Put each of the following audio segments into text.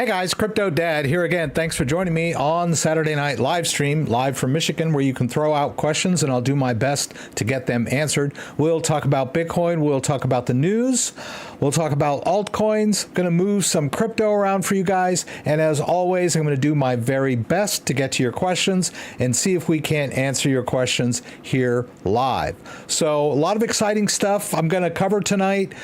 Hey guys, CryptoDad here again. Thanks for joining me on Saturday night live stream, live from Michigan, where you can throw out questions and I'll do my best to get them answered. We'll talk about Bitcoin. We'll talk about the news. We'll talk about altcoins. Going to move some crypto around for you guys. And as always, I'm going to do my very best to get to your questions and see if we can answer your questions here live. So a lot of exciting stuff I'm going to cover tonight.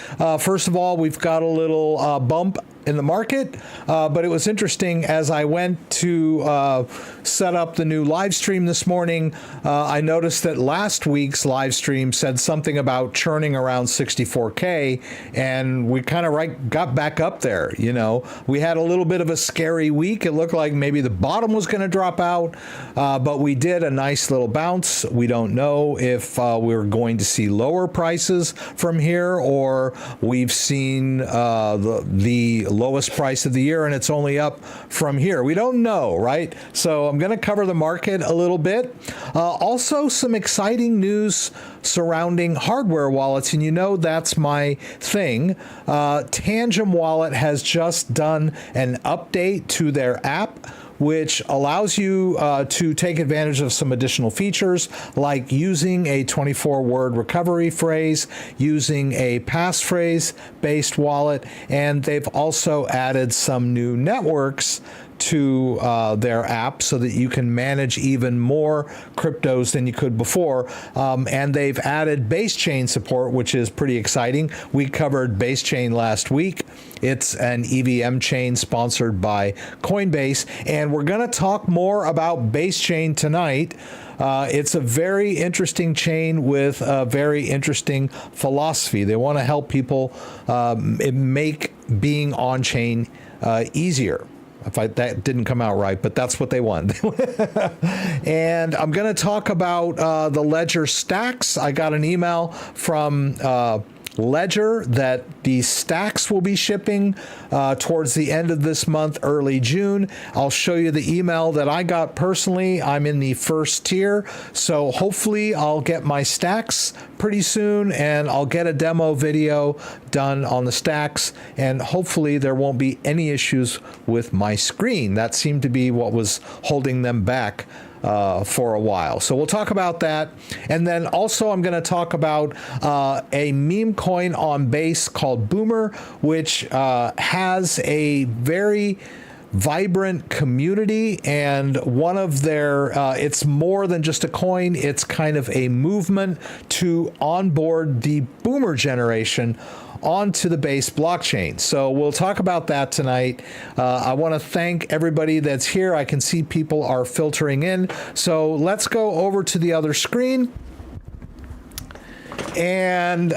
First of all, we've got a little bump in the market, but it was interesting as I went to set up the new live stream this morning. I noticed that last week's live stream said something about churning around 64K, and we kind of got back up there. You know, we had a little bit of a scary week. It looked like maybe the bottom was going to drop out, but we did a nice little bounce. We don't know if we're going to see lower prices from here, or we've seen the lowest price of the year and it's only up from here. We don't know, right? So I'm going to cover the market a little bit. Also, some exciting news surrounding hardware wallets, and you know that's my thing. Tangem Wallet has just done an update to their app, which allows you to take advantage of some additional features like using a 24-word recovery phrase, using a passphrase-based wallet, and they've also added some new networks to their app so that you can manage even more cryptos than you could before. And they've added base chain support, which is pretty exciting. We covered base chain last week. It's an EVM chain sponsored by Coinbase. And we're going to talk more about base chain tonight. It's a very interesting chain with a very interesting philosophy. They want to help people make being on chain easier. That didn't come out right, but that's what they want. And I'm going to talk about the Ledger STAX. I got an email from Ledger that the stacks will be shipping towards the end of this month, early June. I'll show you the email that I got personally. I'm in the first tier, so hopefully I'll get my stacks pretty soon, and I'll get a demo video done on the stacks, and hopefully there won't be any issues with my screen. That seemed to be what was holding them back for a while. So we'll talk about that. And then also I'm going to talk about a meme coin on Base called Boomer, which has a very vibrant community, and one of their it's more than just a coin, it's kind of a movement to onboard the Boomer generation onto the Base blockchain. So we'll talk about that tonight. I want to thank everybody that's here. I can see people are filtering in. So let's go over to the other screen and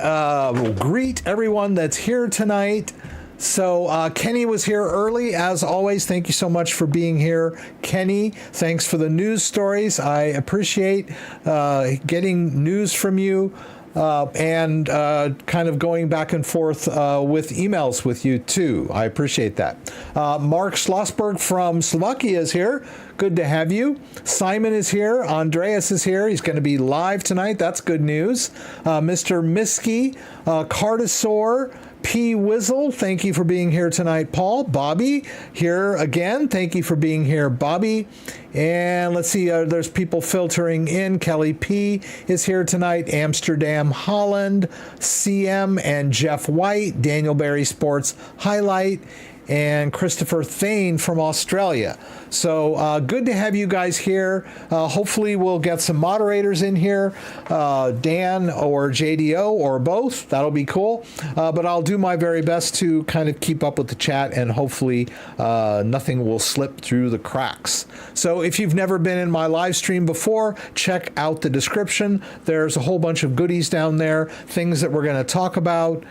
greet everyone that's here tonight. So Kenny was here early, as always. Thank you so much for being here, Kenny. Thanks for the news stories. I appreciate getting news from you. And kind of going back and forth with emails with you too. I appreciate that. Mark Schlossberg from Slovakia is here. Good to have you. Simon is here. Andreas is here. He's going to be live tonight. That's good news. Mr. Miski, Cardasaur, P. Wizzle, thank you for being here tonight, Paul. Bobby, here again. Thank you for being here, Bobby. And let's see, there's people filtering in. Kelly P. is here tonight. Amsterdam, Holland, CM and Jeff White, Daniel Berry Sports Highlight, and Christopher Thane from Australia. So good to have you guys here. Hopefully we'll get some moderators in here, Dan or JDO or both. That'll be cool. But I'll do my very best to kind of keep up with the chat, and hopefully nothing will slip through the cracks. So if you've never been in my live stream before, check out the description. There's a whole bunch of goodies down there, things that we're going to talk about,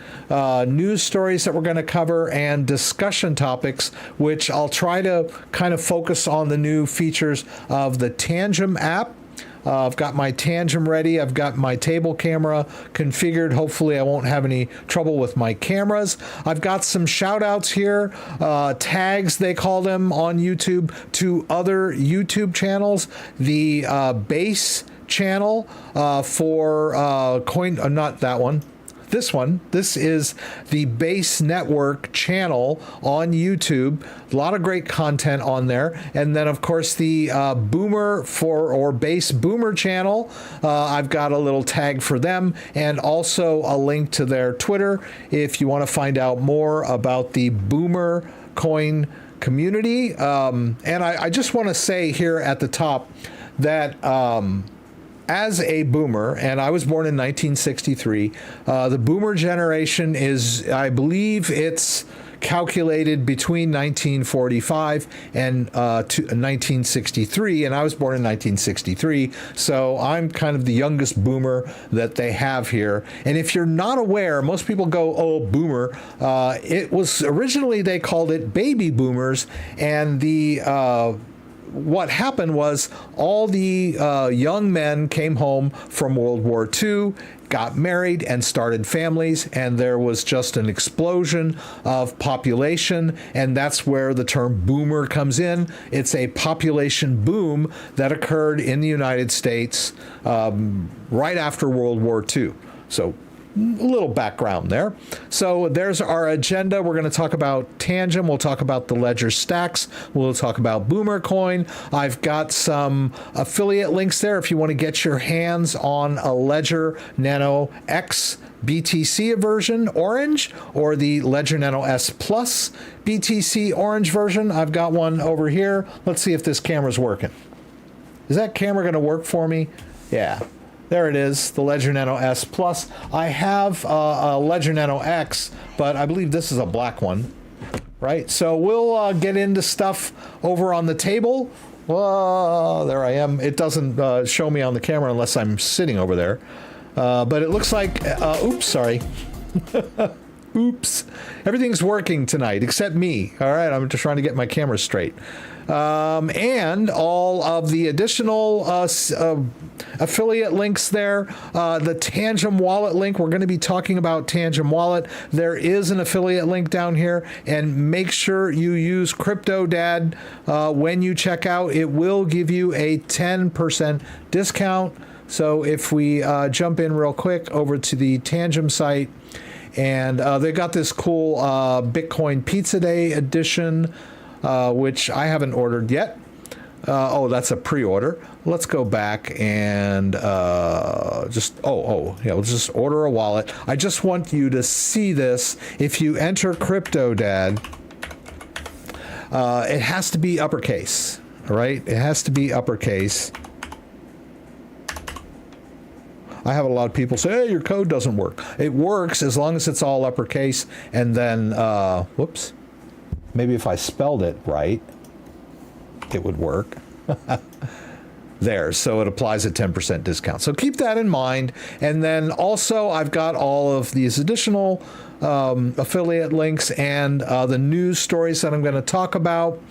news stories that we're going to cover, and discussion topics, which I'll try to kind of focus on the new features of the Tangem app. I've got my Tangem ready. I've got my table camera configured. Hopefully I won't have any trouble with my cameras. I've got some shout outs here, tags they call them on YouTube, to other YouTube channels. The Base channel for not that one. this one. This is the Base Network channel on YouTube. A lot of great content on there. And then, of course, the Base Boomer channel. I've got a little tag for them and also a link to their Twitter if you want to find out more about the Boomer coin community. And I just want to say here at the top that as a boomer, and I was born in 1963, the boomer generation is, I believe it's calculated between 1945 and 1963, and I was born in 1963, so I'm kind of the youngest boomer that they have here. And if you're not aware, most people go, oh, boomer. It was originally, they called it baby boomers, and what happened was all the young men came home from World War II, got married and started families, and there was just an explosion of population, and that's where the term boomer comes in. It's a population boom that occurred in the United States right after World War II. So a little background there. So there's our agenda. We're going to talk about Tangem. We'll talk about the Ledger Stacks. We'll talk about Boomer Coin. I've got some affiliate links there if you want to get your hands on a Ledger Nano X BTC version orange or the Ledger Nano S Plus BTC orange version. I've got one over here. Let's see if this camera's working. Is that camera going to work for me? Yeah. There it is, the Ledger Nano S Plus. I have a Ledger Nano X, but I believe this is a black one, right? So we'll get into stuff over on the table. Whoa, there I am. It doesn't show me on the camera unless I'm sitting over there. But it looks like, oops, sorry. Oops. Everything's working tonight except me. All right, I'm just trying to get my camera straight. And all of the additional affiliate links there. The Tangem Wallet link, we're going to be talking about Tangem Wallet. There is an affiliate link down here, and make sure you use CryptoDad when you check out. It will give you a 10% discount. So if we jump in real quick over to the Tangem site, and they got this cool Bitcoin Pizza Day edition, which I haven't ordered yet. Oh, that's a pre-order. Let's go back and yeah, we'll just order a wallet. I just want you to see this. If you enter CryptoDad, it has to be uppercase, all right? It has to be uppercase. I have a lot of people say, hey, your code doesn't work. It works as long as it's all uppercase, and then, whoops. Maybe if I spelled it right, it would work. There, so it applies a 10% discount. So keep that in mind. And then also I've got all of these additional affiliate links and the news stories that I'm going to talk about.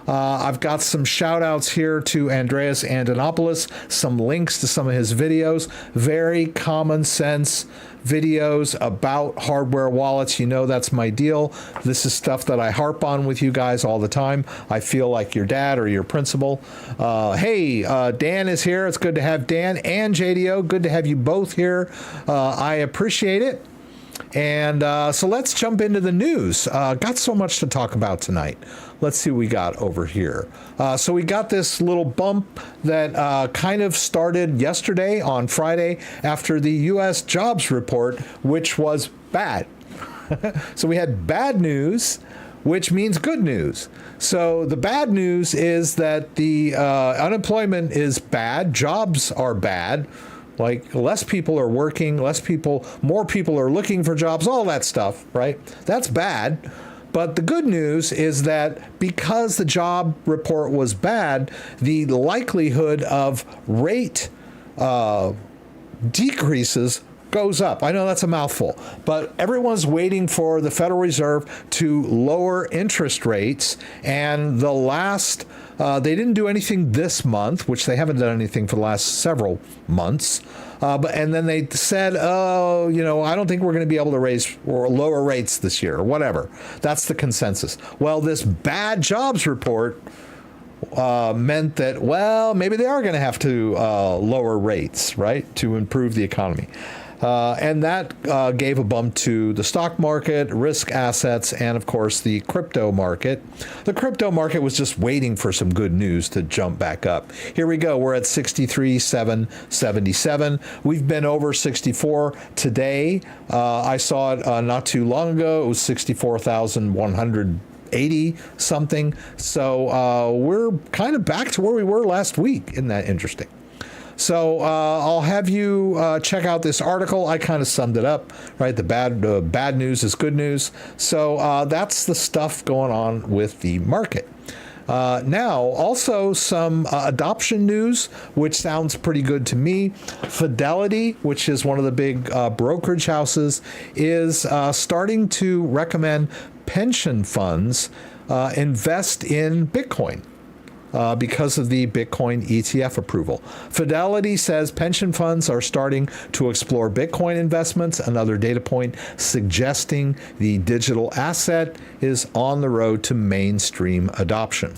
I've got some shout outs here to Andreas Antonopoulos, some links to some of his videos, very common sense videos about hardware wallets. You know, that's my deal. This is stuff that I harp on with you guys all the time. I feel like your dad or your principal. Hey, Dan is here. It's good to have Dan and JDO. Good to have you both here. I appreciate it. And so let's jump into the news. Got so much to talk about tonight. Let's see what we got over here. So we got this little bump that kind of started yesterday on Friday after the U.S. jobs report, which was bad. So we had bad news, which means good news. So the bad news is that the unemployment is bad. Jobs are bad. Like less people are working, more people are looking for jobs, all that stuff, right? That's bad. But the good news is that because the job report was bad, the likelihood of rate decreases goes up. I know that's a mouthful, but everyone's waiting for the Federal Reserve to lower interest rates. And the last, they didn't do anything this month, which they haven't done anything for the last several months. And then they said, oh, you know, I don't think we're going to be able to raise or lower rates this year or whatever. That's the consensus. Well, this bad jobs report meant that, well, maybe they are going to have to lower rates, right, to improve the economy. And that gave a bump to the stock market, risk assets, and of course the crypto market. The crypto market was just waiting for some good news to jump back up. Here we go. We're at 63,777. We've been over 64 today. I saw it not too long ago. It was 64,180 something. So we're kind of back to where we were last week. Isn't that interesting? So I'll have you check out this article. I kind of summed it up, right? The bad news is good news. So that's the stuff going on with the market. Now, also some adoption news, which sounds pretty good to me. Fidelity, which is one of the big brokerage houses, is starting to recommend pension funds invest in Bitcoin. Because of the Bitcoin ETF approval. Fidelity says pension funds are starting to explore Bitcoin investments, another data point suggesting the digital asset is on the road to mainstream adoption.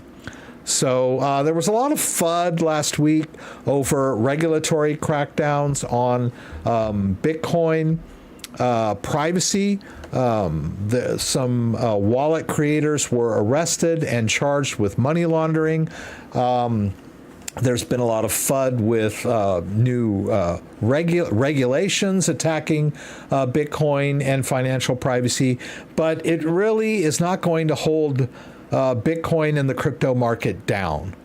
So there was a lot of FUD last week over regulatory crackdowns on Bitcoin, privacy. Some wallet creators were arrested and charged with money laundering. There's been a lot of FUD with new regulations attacking Bitcoin and financial privacy, but it really is not going to hold Bitcoin and the crypto market down,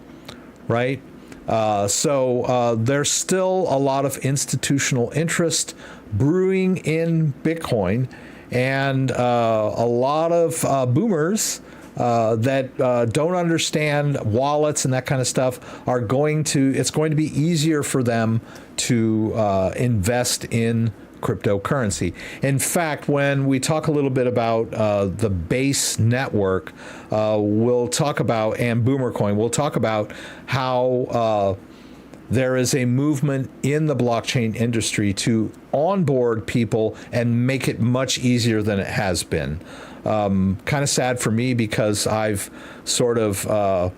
right? So there's still a lot of institutional interest brewing in Bitcoin. And a lot of boomers that don't understand wallets and that kind of stuff it's going to be easier for them to invest in cryptocurrency. In fact, when we talk a little bit about the Base network, we'll talk about, and Boomercoin, we'll talk about how there is a movement in the blockchain industry to onboard people and make it much easier than it has been. Kind of sad for me because I've sort of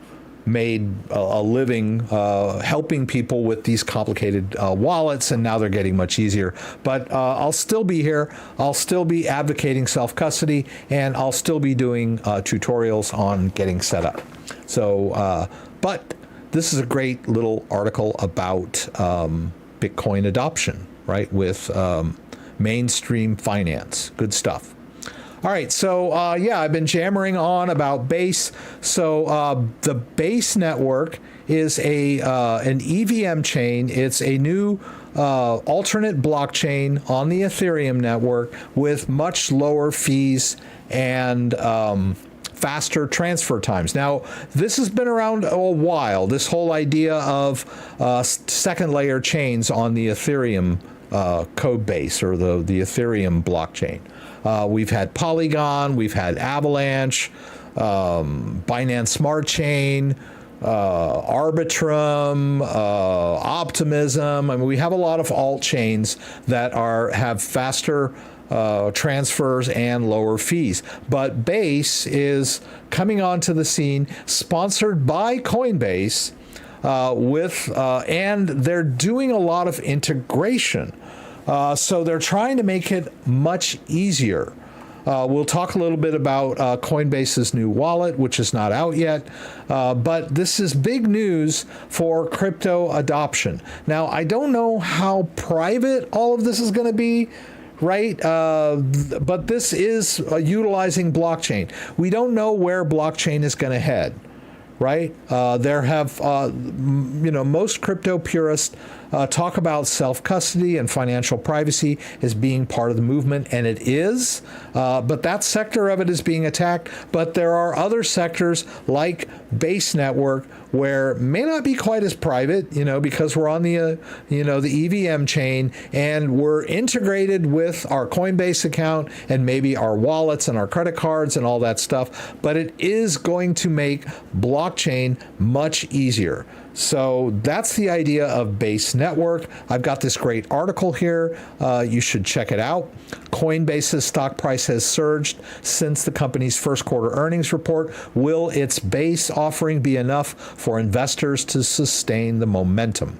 made a living helping people with these complicated wallets, and now they're getting much easier. But I'll still be here. I'll still be advocating self-custody, and I'll still be doing tutorials on getting set up. So, but this is a great little article about Bitcoin adoption, right, with mainstream finance. Good stuff. All right, so yeah, I've been jammering on about Base. So the Base network is an EVM chain. It's a new alternate blockchain on the Ethereum network with much lower fees and faster transfer times. Now, this has been around a while, this whole idea of second layer chains on the Ethereum code base, or the Ethereum blockchain. We've had Polygon, we've had Avalanche, Binance Smart Chain, Arbitrum, Optimism. I mean, we have a lot of alt chains that have faster transfers and lower fees. But Base is coming onto the scene, sponsored by Coinbase, and they're doing a lot of integration. So they're trying to make it much easier. We'll talk a little bit about Coinbase's new wallet, which is not out yet, but this is big news for crypto adoption. Now, I don't know how private all of this is going to be, right? But this is utilizing blockchain. We don't know where blockchain is going to head, right? Most crypto purists talk about self-custody and financial privacy as being part of the movement, and it is, but that sector of it is being attacked. But there are other sectors like Base Network where it may not be quite as private, because we're on the EVM chain and we're integrated with our Coinbase account and maybe our wallets and our credit cards and all that stuff, but it is going to make blockchain much easier. So that's the idea of Base Network. I've got this great article here. You should check it out. Coinbase's stock price has surged since the company's first quarter earnings report. Will its Base offering be enough for investors to sustain the momentum?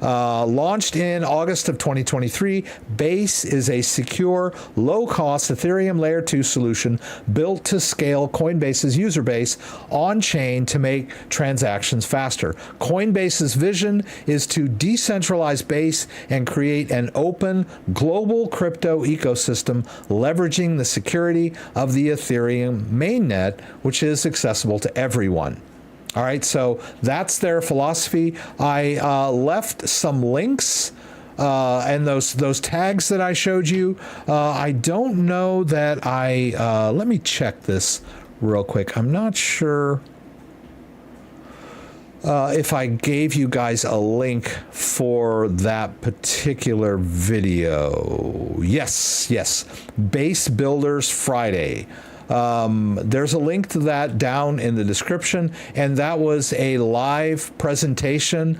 Launched in August of 2023, Base is a secure, low-cost Ethereum Layer 2 solution built to scale Coinbase's user base on-chain to make transactions faster. Coinbase's vision is to decentralize Base and create an open, global crypto ecosystem leveraging the security of the Ethereum mainnet, which is accessible to everyone. All right, so that's their philosophy. I left some links and those tags that I showed you. I don't know that let me check this real quick. I'm not sure if I gave you guys a link for that particular video. Yes. Base Builders Friday. There's a link to that down in the description, and that was a live presentation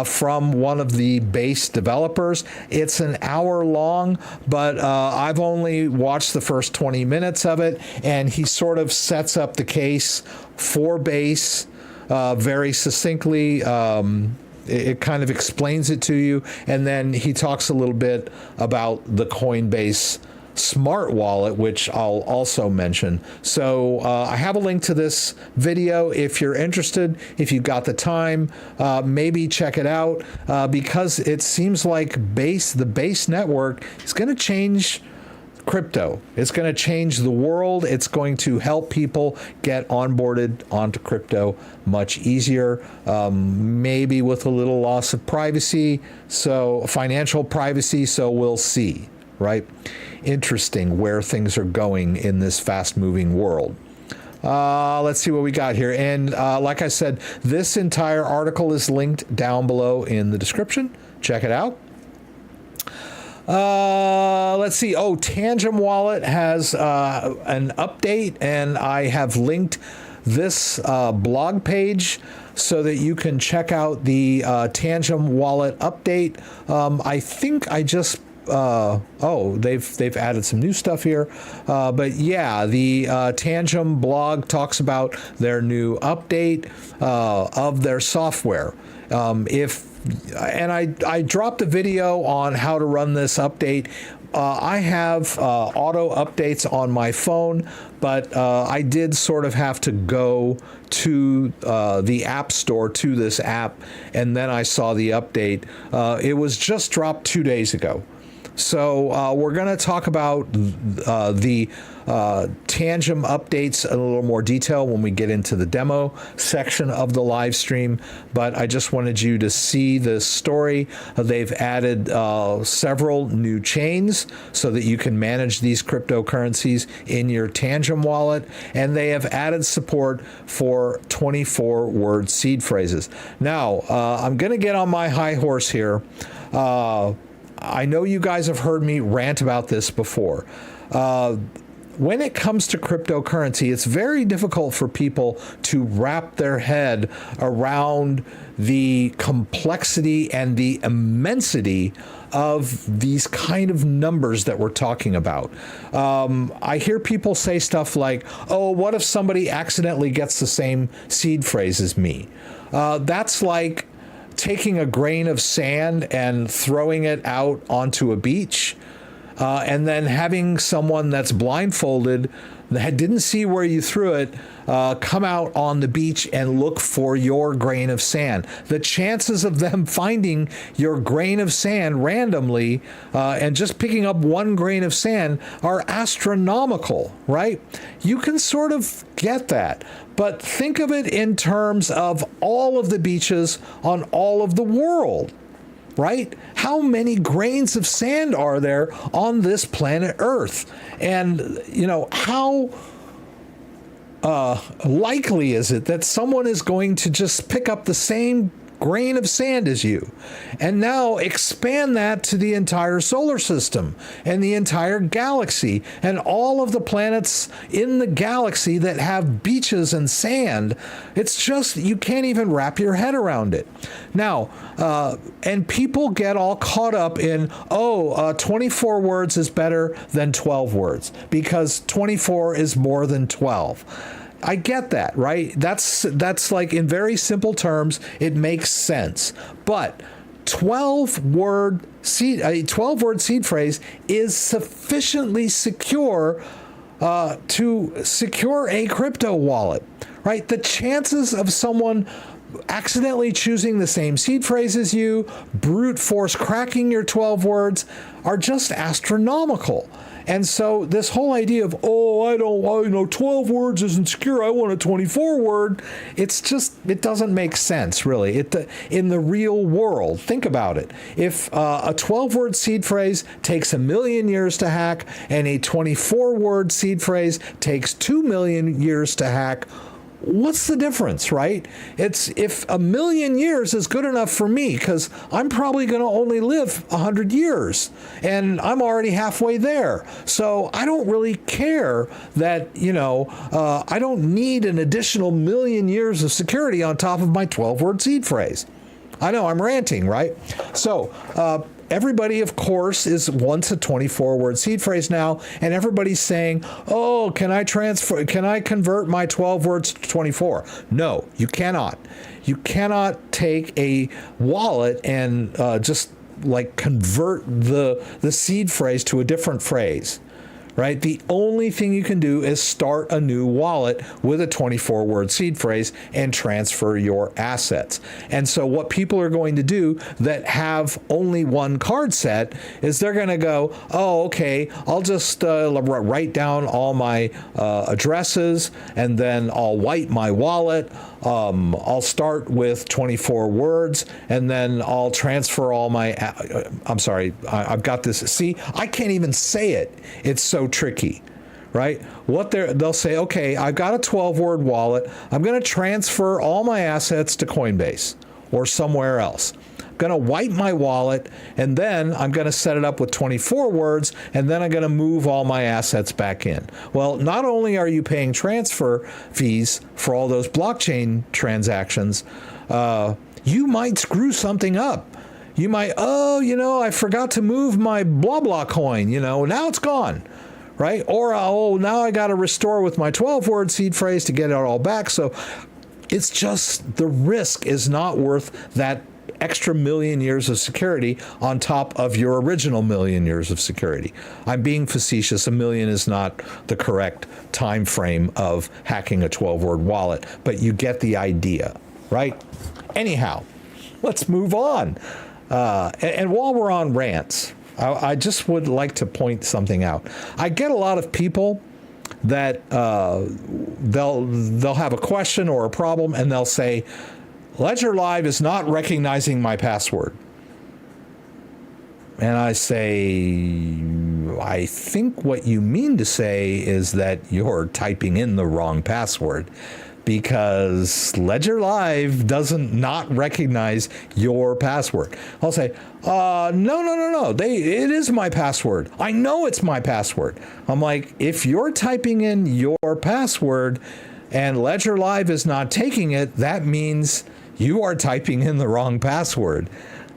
from one of the Base developers. It's an hour long, but I've only watched the first 20 minutes of it, and he sort of sets up the case for Base very succinctly. It kind of explains it to you, and then he talks a little bit about the Coinbase Smart Wallet, which I'll also mention. So I have a link to this video if you're interested. If you've got the time, maybe check it out because it seems like the Base network is going to change crypto. It's going to change the world. It's going to help people get onboarded onto crypto much easier, maybe with a little loss of privacy, so financial privacy. So we'll see, right? Interesting where things are going in this fast-moving world. Let's see what we got here. And like I said, this entire article is linked down below in the description. Check it out. Let's see. Oh, Tangem Wallet has an update, and I have linked this blog page so that you can check out the Tangem Wallet update. I think I just they've added some new stuff here, but yeah, the Tangem blog talks about their new update of their software. I dropped a video on how to run this update. I have auto updates on my phone, but I did sort of have to go to the App Store to this app, and then I saw the update. It was just dropped 2 days ago. So we're going to talk about the Tangem updates in a little more detail when we get into the demo section of the live stream. But I just wanted you to see the story. They've added several new chains so that you can manage these cryptocurrencies in your Tangem wallet. And they have added support for 24-word seed phrases. Now, I'm going to get on my high horse here. I know you guys have heard me rant about this before. When it comes to cryptocurrency, it's very difficult for people to wrap their head around the complexity and the immensity of these kind of numbers that we're talking about. I hear people say stuff like, oh, what if somebody accidentally gets the same seed phrase as me? That's like taking a grain of sand and throwing it out onto a beach, and then having someone that's blindfolded that didn't see where you threw it come out on the beach and look for your grain of sand. The chances of them finding your grain of sand randomly and just picking up one grain of sand are astronomical, right? You can sort of get that. But think of it in terms of all of the beaches on all of the world, right? How many grains of sand are there on this planet Earth? And, you know, how likely is it that someone is going to just pick up the same grain of sand as you and now expand that to the entire solar system and the entire galaxy and all of the planets in the galaxy that have beaches and sand? It's just, you can't even wrap your head around it. Now, and people get all caught up in, 24 words is better than 12 words because 24 is more than 12. I get that, right? That's like, in very simple terms, it makes sense. But 12-word seed phrase is sufficiently secure to secure a crypto wallet, right? The chances of someone accidentally choosing the same seed phrase as you, brute force cracking your 12 words, are just astronomical. And so this whole idea of, 12 words isn't secure, I want a 24 word, it doesn't make sense, really. In the real world, think about it. If a 12-word seed phrase takes 1 million years to hack and a 24-word seed phrase takes 2 million years to hack, what's the difference, right? It's if 1 million years is good enough for me, because I'm probably going to only live 100 years, and I'm already halfway there. So I don't really care that, I don't need an additional 1 million years of security on top of my 12-word seed phrase. I know I'm ranting, right? So, everybody, of course, wants a 24-word seed phrase now, and everybody's saying, "Oh, can I convert my 12 words to 24?" No, you cannot. You cannot take a wallet and just like convert the seed phrase to a different phrase. Right? The only thing you can do is start a new wallet with a 24-word seed phrase and transfer your assets. And so what people are going to do that have only one card set is they're going to go, "Oh, okay, I'll just write down all my addresses, and then I'll wipe my wallet. I'll start with 24 words, and then I'll transfer all my, I'm sorry, I've got this. See, I can't even say it. It's so tricky, right? They'll say, okay, I've got a 12-word wallet. I'm going to transfer all my assets to Coinbase or somewhere else. I'm going to wipe my wallet, and then I'm going to set it up with 24 words, and then I'm going to move all my assets back in. Well, not only are you paying transfer fees for all those blockchain transactions, you might screw something up. You might, I forgot to move my blah blah coin, now it's gone. Right? Or, now I got to restore with my 12-word seed phrase to get it all back. So it's just, the risk is not worth that extra 1 million years of security on top of your original 1 million years of security. I'm being facetious. 1 million is not the correct time frame of hacking a 12-word wallet, but you get the idea, right? Anyhow, let's move on. And while we're on rants, I just would like to point something out. I get a lot of people that they'll have a question or a problem, and they'll say, "Ledger Live is not recognizing my password." And I say, I think what you mean to say is that you're typing in the wrong password, because Ledger Live doesn't not recognize your password. I'll say, no. It is my password. I know it's my password. I'm like, if you're typing in your password and Ledger Live is not taking it, that means you are typing in the wrong password.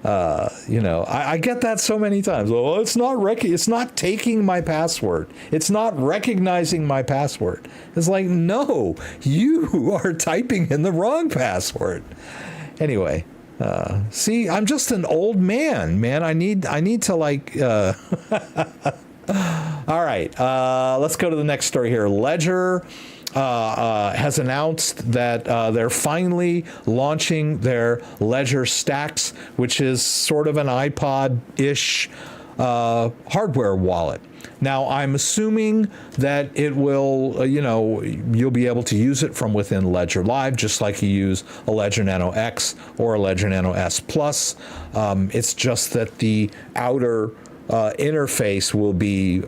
I get that so many times. Well, it's not taking my password. It's not recognizing my password. It's like, no, you are typing in the wrong password. Anyway, see, I'm just an old man. I need to like, all right, let's go to the next story here. Ledger has announced that they're finally launching their Ledger STAX, which is sort of an iPod-ish hardware wallet. Now, I'm assuming that it will, you'll be able to use it from within Ledger Live, just like you use a Ledger Nano X or a Ledger Nano S Plus. It's just that the outer interface will be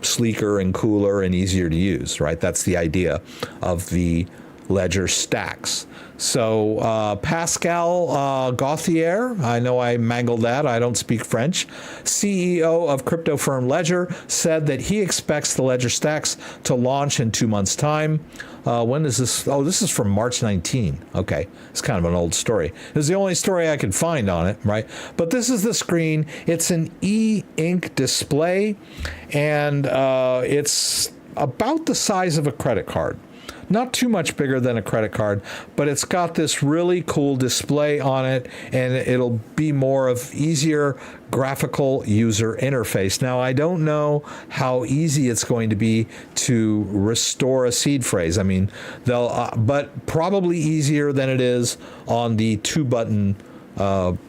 sleeker and cooler and easier to use, right? That's the idea of the Ledger STAX. So Pascal Gauthier, I know I mangled that, I don't speak French, CEO of crypto firm Ledger, said that he expects the Ledger STAX to launch in 2 months' time. When is this? Oh, this is from March 19. Okay, it's kind of an old story. It was the only story I could find on it, right? But this is the screen. It's an e-ink display, and it's about the size of a credit card. not too much bigger than a credit card, but it's got this really cool display on it, and it'll be more of easier graphical user interface. Now, I don't know how easy it's going to be to restore a seed phrase. I mean, they'll, but probably easier than it is on the 2-button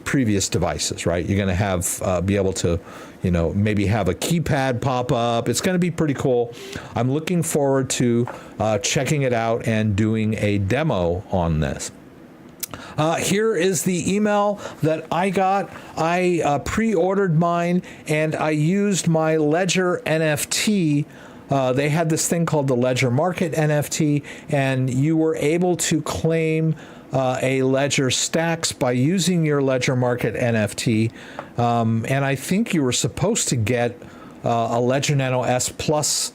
previous devices, right? You're going to have be able to, maybe have a keypad pop up. It's going to be pretty cool. I'm looking forward to checking it out and doing a demo on this. Here is the email that I got. I pre-ordered mine, and I used my Ledger NFT. They had this thing called the Ledger Market NFT, and you were able to claim a Ledger STAX by using your Ledger Market NFT. And I think you were supposed to get a Ledger Nano S Plus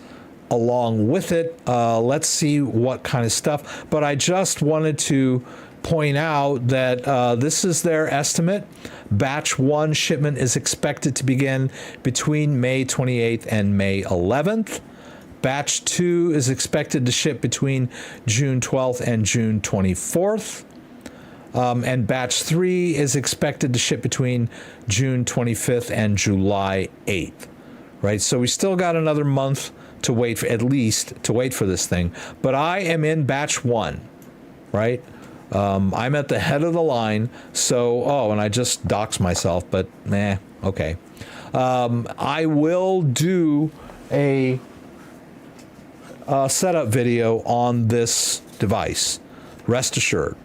along with it. Let's see what kind of stuff. But I just wanted to point out that this is their estimate. Batch 1 shipment is expected to begin between May 28th and May 11th. Batch 2 is expected to ship between June 12th and June 24th. And batch 3 is expected to ship between June 25th and July 8th. Right? So we still got another month to wait for, at least to wait for this thing. But I am in batch 1, right? I'm at the head of the line. So, and I just doxed myself, but okay. I will do a setup video on this device. Rest assured.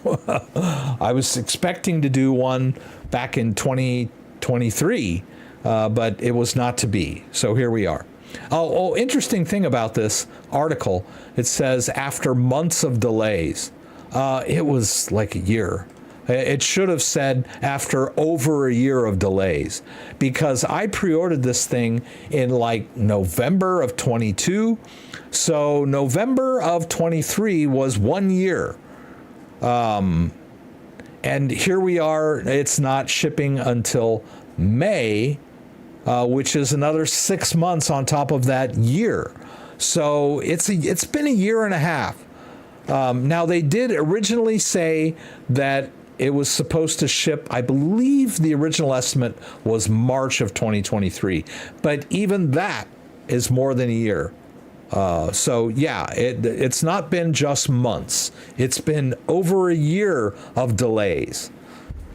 I was expecting to do one back in 2023, but it was not to be. So here we are. Oh, interesting thing about this article, it says after months of delays. It was like a year. It should have said after over a year of delays, because I pre-ordered this thing in like November of 22. So November of 23 was 1 year. And here we are. It's not shipping until May, which is another 6 months on top of that year. So it's been a year and a half. Now, they did originally say that it was supposed to ship, I believe the original estimate was March of 2023, but even that is more than a year. So yeah, it's not been just months. It's been over a year of delays.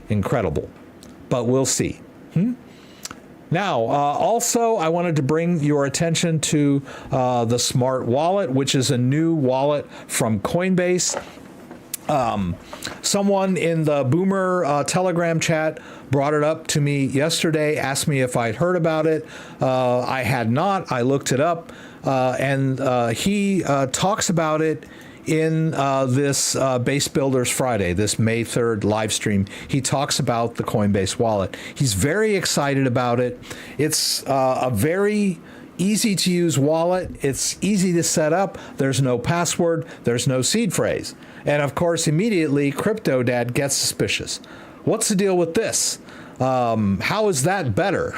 Incredible, but we'll see. Now, also, I wanted to bring your attention to the Smart Wallet, which is a new wallet from Coinbase. Someone in the Boomer Telegram chat brought it up to me yesterday, asked me if I'd heard about it. I had not. I looked it up, and he talks about it in this Base Builders Friday, this May 3rd live stream. He talks about the Coinbase wallet. He's very excited about it. It's a very easy to use wallet. It's easy to set up. There's no password. There's no seed phrase. And of course, immediately CryptoDad gets suspicious. What's the deal with this? How is that better?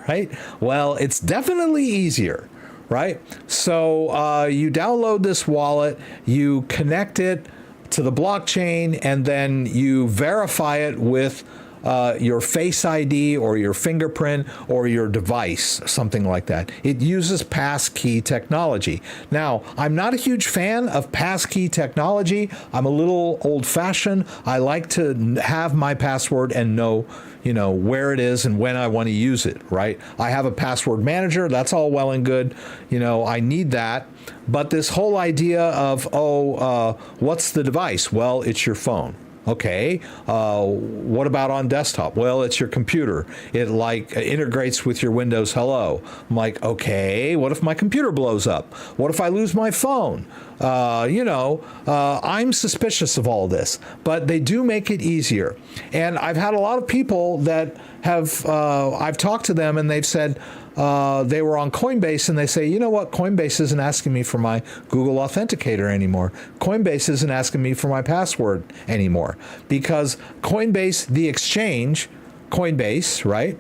Right? Well, it's definitely easier. Right? So you download this wallet, you connect it to the blockchain, and then you verify it with your Face ID or your fingerprint or your device, something like that. It uses passkey technology. Now, I'm not a huge fan of passkey technology. I'm a little old-fashioned. I like to have my password and know where it is and when I want to use it, right? I have a password manager. That's all well and good. I need that. But this whole idea of, what's the device? Well, it's your phone. Okay, what about on desktop? Well, it's your computer. It integrates with your Windows Hello. I'm like, okay, what if my computer blows up? What if I lose my phone? I'm suspicious of all this, but they do make it easier. And I've had a lot of people that have, I've talked to them and they've said, they were on Coinbase and they say, you know what, Coinbase isn't asking me for my Google Authenticator anymore. Coinbase isn't asking me for my password anymore, because Coinbase, the exchange, Coinbase, right,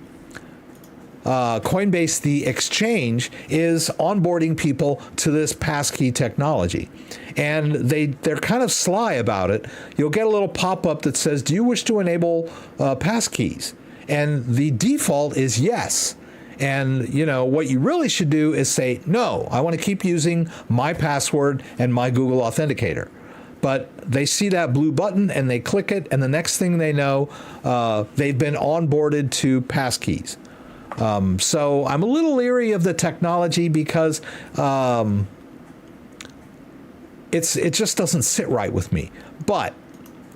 Coinbase, the exchange, is onboarding people to this passkey technology. And they're kind of sly about it. You'll get a little pop-up that says, do you wish to enable passkeys? And the default is yes. And, you know, what you really should do is say, no, I want to keep using my password and my Google Authenticator. But they see that blue button and they click it, and the next thing they know, they've been onboarded to passkeys. So I'm a little leery of the technology because it just doesn't sit right with me. But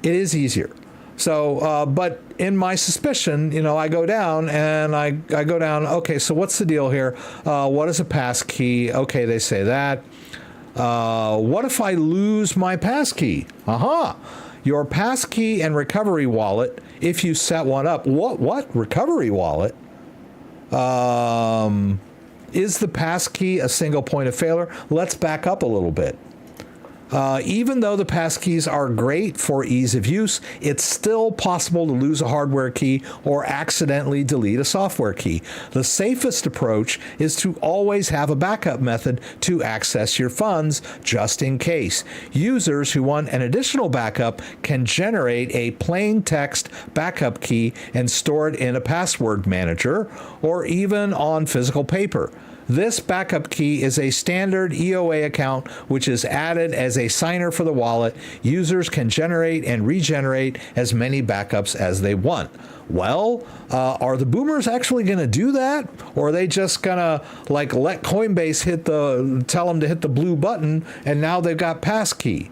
it is easier. So, but in my suspicion, you know, I go down and I go down, okay, so what's the deal here? What is a passkey? Okay, they say that. What if I lose my passkey? Your passkey and recovery wallet, if you set one up. What? Recovery wallet? Is the passkey a single point of failure? Let's back up a little bit. Even though the passkeys are great for ease of use, it's still possible to lose a hardware key or accidentally delete a software key. The safest approach is to always have a backup method to access your funds just in case. Users who want an additional backup can generate a plain text backup key and store it in a password manager or even on physical paper. This backup key is a standard EOA account which is added as a signer for the wallet. Users can generate and regenerate as many backups as they want. Well, are the boomers actually going to do that? Or are they just going to like let Coinbase tell them to hit the blue button and now they've got passkey?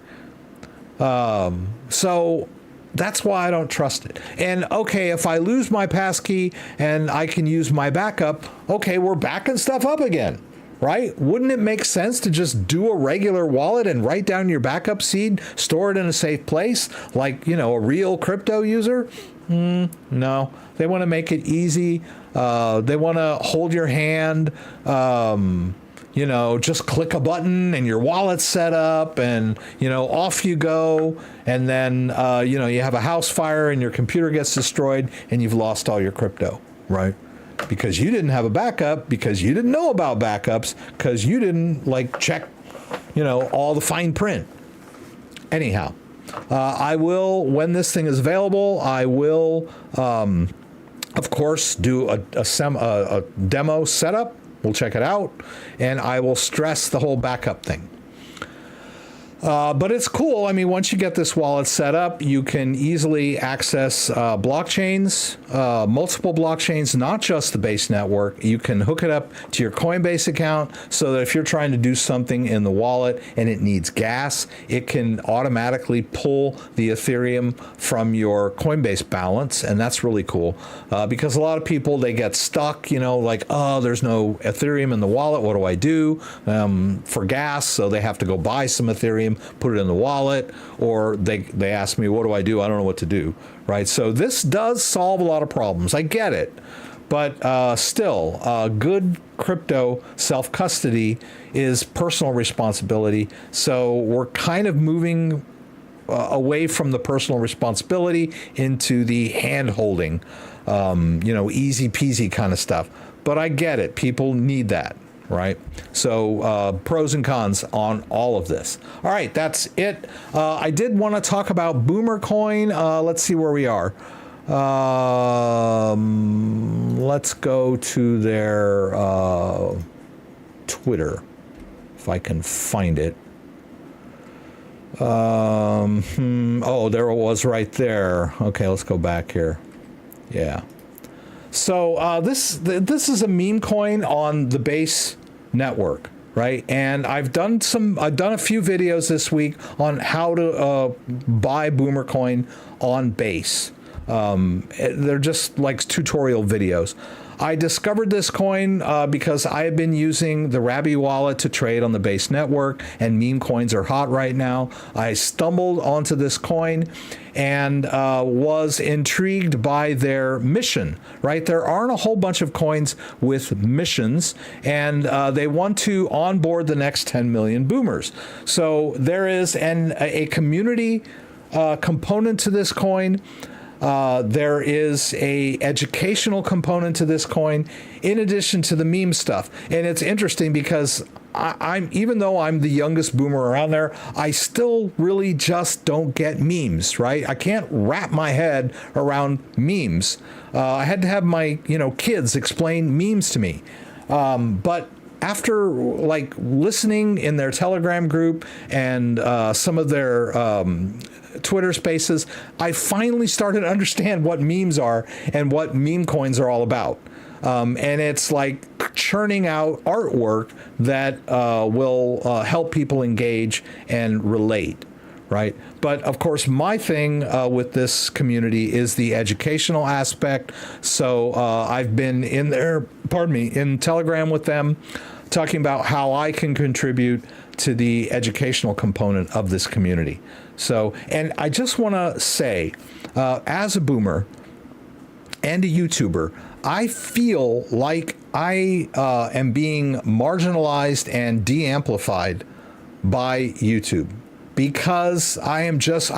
So that's why I don't trust it. And okay, if I lose my passkey and I can use my backup, okay, we're backing stuff up again, right? Wouldn't it make sense to just do a regular wallet and write down your backup seed, store it in a safe place, like, you know, a real crypto user? No, they want to make it easy. They want to hold your hand. You know, just click a button and your wallet's set up and, you know, off you go. And then, you know, you have a house fire and your computer gets destroyed and you've lost all your crypto, right? Because you didn't have a backup, because you didn't know about backups, because you didn't, like, check, you know, all the fine print. Anyhow, I will, when this thing is available, I will, of course, do a demo setup. We'll check it out, and I will stress the whole backup thing. But it's cool. I mean, once you get this wallet set up, you can easily access blockchains, multiple blockchains, not just the Base network. You can hook it up to your Coinbase account so that if you're trying to do something in the wallet and it needs gas, it can automatically pull the Ethereum from your Coinbase balance. And that's really cool because a lot of people, they get stuck, you know, like, oh, there's no Ethereum in the wallet. What do I do for gas? So they have to go buy some Ethereum, put it in the wallet, or they ask me, what do I do? I don't know what to do, right? So this does solve a lot of problems. I get it. But still, good crypto self-custody is personal responsibility. So we're kind of moving away from the personal responsibility into the hand-holding, you know, easy peasy kind of stuff. But I get it. People need that. Right? So pros and cons on all of this. All right, that's it. I did want to talk about Boomer Coin. Let's see where we are. Let's go to their Twitter, if I can find it. Oh, there it was right there. Okay, let's go back here. Yeah. So this is a meme coin on the Base network, right? And I've done a few videos this week on how to buy Boomer coin on Base. They're just like tutorial videos. I discovered this coin because I have been using the Rabby wallet to trade on the Base network, and meme coins are hot right now. I stumbled onto this coin and was intrigued by their mission, right? There aren't a whole bunch of coins with missions, and they want to onboard the next 10 million boomers. So there is a community component to this coin. there is a educational component to this coin in addition to the meme stuff. And it's interesting because I'm even though I'm the youngest boomer around there, I still really just don't get memes, right? I can't wrap my head around memes. I had to have my kids explain memes to me. But after like listening in their Telegram group and some of their Twitter spaces, I finally started to understand what memes are and what meme coins are all about. And it's like churning out artwork that will help people engage and relate, right? But of course, my thing with this community is the educational aspect. So I've been in there, in Telegram with them, talking about how I can contribute to the educational component of this community. So, and I just want to say, as a boomer and a YouTuber, I feel like I am being marginalized and de-amplified by YouTube because I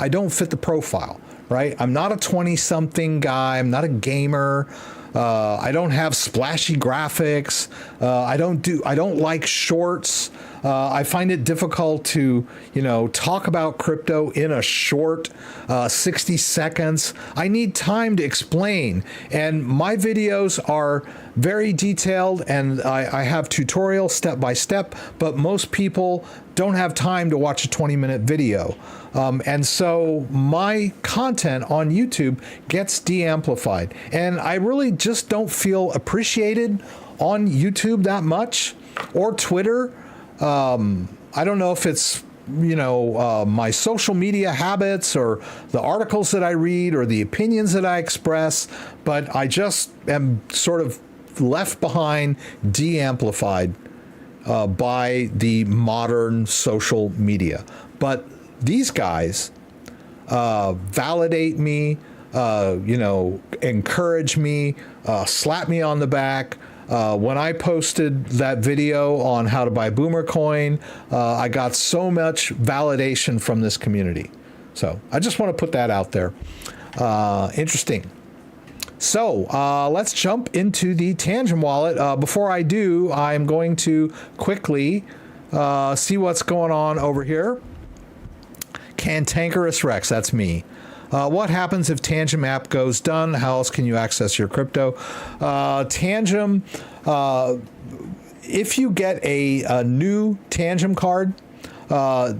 don't fit the profile, right? I'm not a 20-something guy. I'm not a gamer. I don't have splashy graphics. I don't like shorts. I find it difficult to, talk about crypto in a short 60 seconds. I need time to explain. And my videos are very detailed and I have tutorials step by step, but most people don't have time to watch a 20-minute video. And so my content on YouTube gets de-amplified. And I really just don't feel appreciated on YouTube that much, or Twitter. I don't know if it's, my social media habits or the articles that I read or the opinions that I express, but I just am sort of left behind, de-amplified by the modern social media. But these guys validate me, encourage me, slap me on the back. When I posted that video on how to buy Boomer Coin, I got so much validation from this community. So I just want to put that out there. Interesting. So let's jump into the Tangem wallet. Before I do, I'm going to quickly see what's going on over here. Cantankerous Rex, that's me. What happens if Tangem app goes done? How else can you access your crypto? Tangem, if you get a new Tangem card,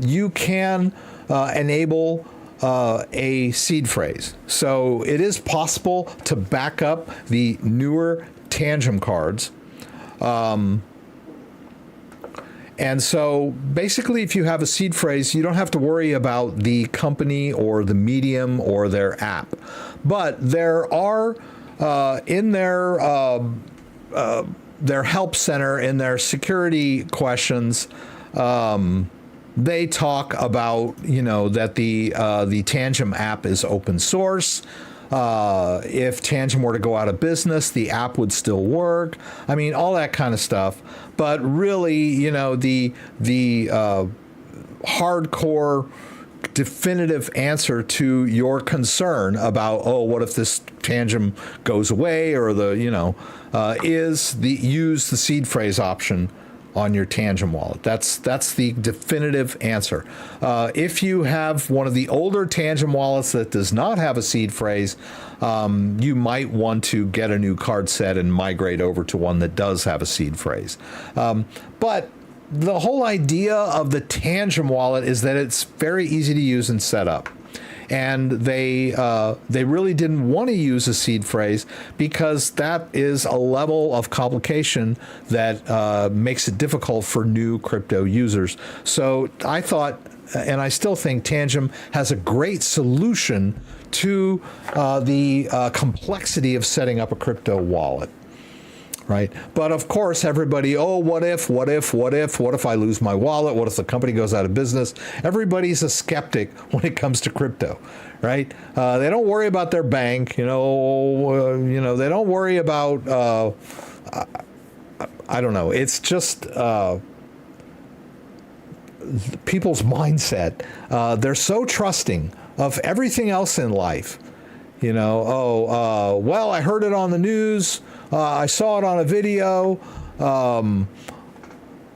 you can enable a seed phrase. So it is possible to back up the newer Tangem cards. And so basically, if you have a seed phrase, you don't have to worry about the company or the medium or their app. But there are in their help center, in their security questions, they talk about, that the Tangem app is open source. If Tangem were to go out of business, the app would still work. I mean, all that kind of stuff. But really, the hardcore definitive answer to your concern about, what if this Tangem goes away, or is use the seed phrase option on your Tangem wallet. That's the definitive answer. If you have one of the older Tangem wallets that does not have a seed phrase, you might want to get a new card set and migrate over to one that does have a seed phrase. But the whole idea of the Tangem wallet is that it's very easy to use and set up. And they really didn't want to use a seed phrase because that is a level of complication that makes it difficult for new crypto users. So I thought, and I still think, Tangem has a great solution to the complexity of setting up a crypto wallet. Right. But of course, everybody, what if I lose my wallet? What if the company goes out of business? Everybody's a skeptic when it comes to crypto, right? They don't worry about their bank, they don't worry about, I don't know. It's just people's mindset. They're so trusting of everything else in life. Well, I heard it on the news. I saw it on a video.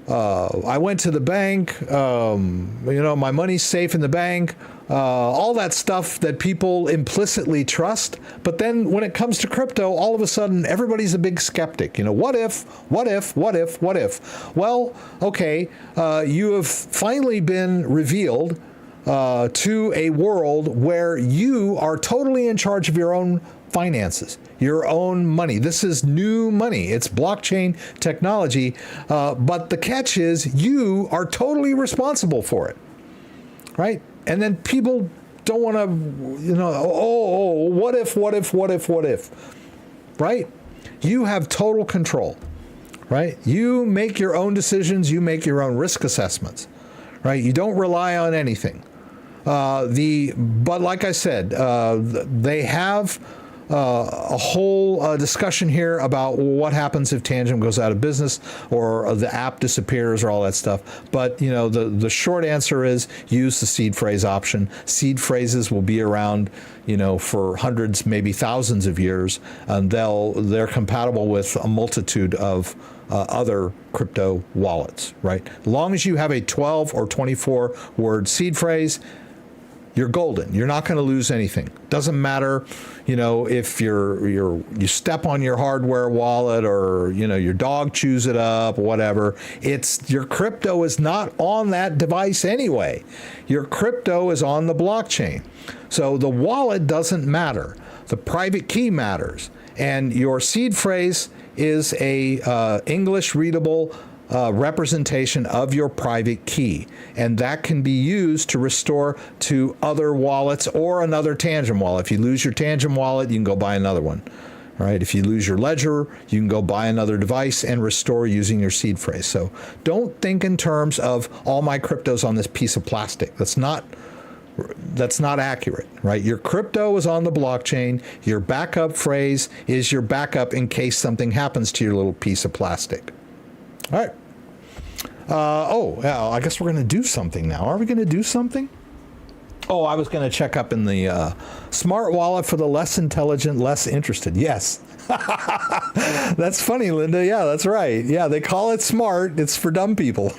I went to the bank. My money's safe in the bank. All that stuff that people implicitly trust. But then when it comes to crypto, all of a sudden, everybody's a big skeptic. What if? Well, okay, you have finally been revealed to a world where you are totally in charge of your own finances, your own money. This is new money. It's blockchain technology. But the catch is you are totally responsible for it, right? And then people don't want to, what if, right? You have total control, right? You make your own decisions. You make your own risk assessments, right? You don't rely on anything. But like I said, they have a whole discussion here about what happens if Tangem goes out of business or the app disappears or all that stuff. But the short answer is use the seed phrase option. Seed phrases will be around for hundreds, maybe thousands of years, and they're compatible with a multitude of other crypto wallets, right? As long as you have a 12 or 24 word seed phrase, you're golden. You're not going to lose anything. Doesn't matter, if you step on your hardware wallet or your dog chews it up, or whatever. Your crypto is not on that device anyway. Your crypto is on the blockchain, so the wallet doesn't matter. The private key matters, and your seed phrase is a English readable representation of your private key, and that can be used to restore to other wallets or another Tangem wallet. If you lose your Tangem wallet, you can go buy another one, right? If you lose your ledger, you can go buy another device and restore using your seed phrase. So don't think in terms of all my crypto's on this piece of plastic. That's not accurate, right? Your crypto is on the blockchain. Your backup phrase is your backup in case something happens to your little piece of plastic. All right. I guess we're going to do something now. Are we going to do something? Oh, I was going to check up in the smart wallet for the less intelligent, less interested. Yes. That's funny, Linda. Yeah, that's right. Yeah, they call it smart. It's for dumb people.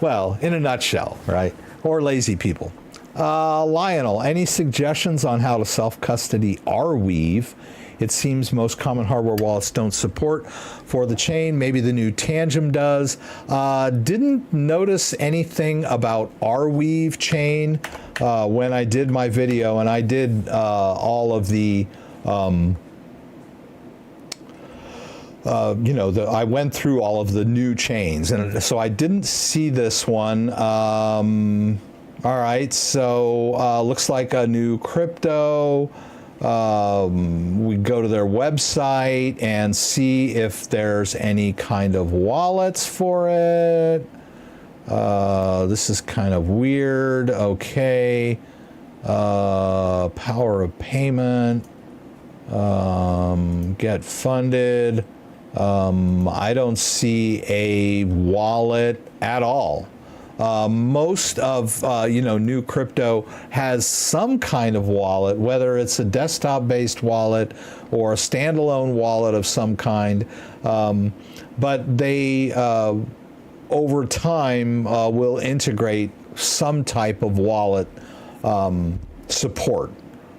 Well, in a nutshell, right? Or lazy people. Lionel, any suggestions on how to self-custody RGB-lit? It seems most common hardware wallets don't support for the chain. Maybe the new Tangem does. Didn't notice anything about RGB-lit chain when I did my video, and I did all of the, I went through all of the new chains, and so I didn't see this one. All right, so looks like a new crypto. We go to their website and see if there's any kind of wallets for it. This is kind of weird. Okay. Power of payment. Get funded. I don't see a wallet at all. Most of new crypto has some kind of wallet, whether it's a desktop-based wallet or a standalone wallet of some kind. But they, over time, will integrate some type of wallet support,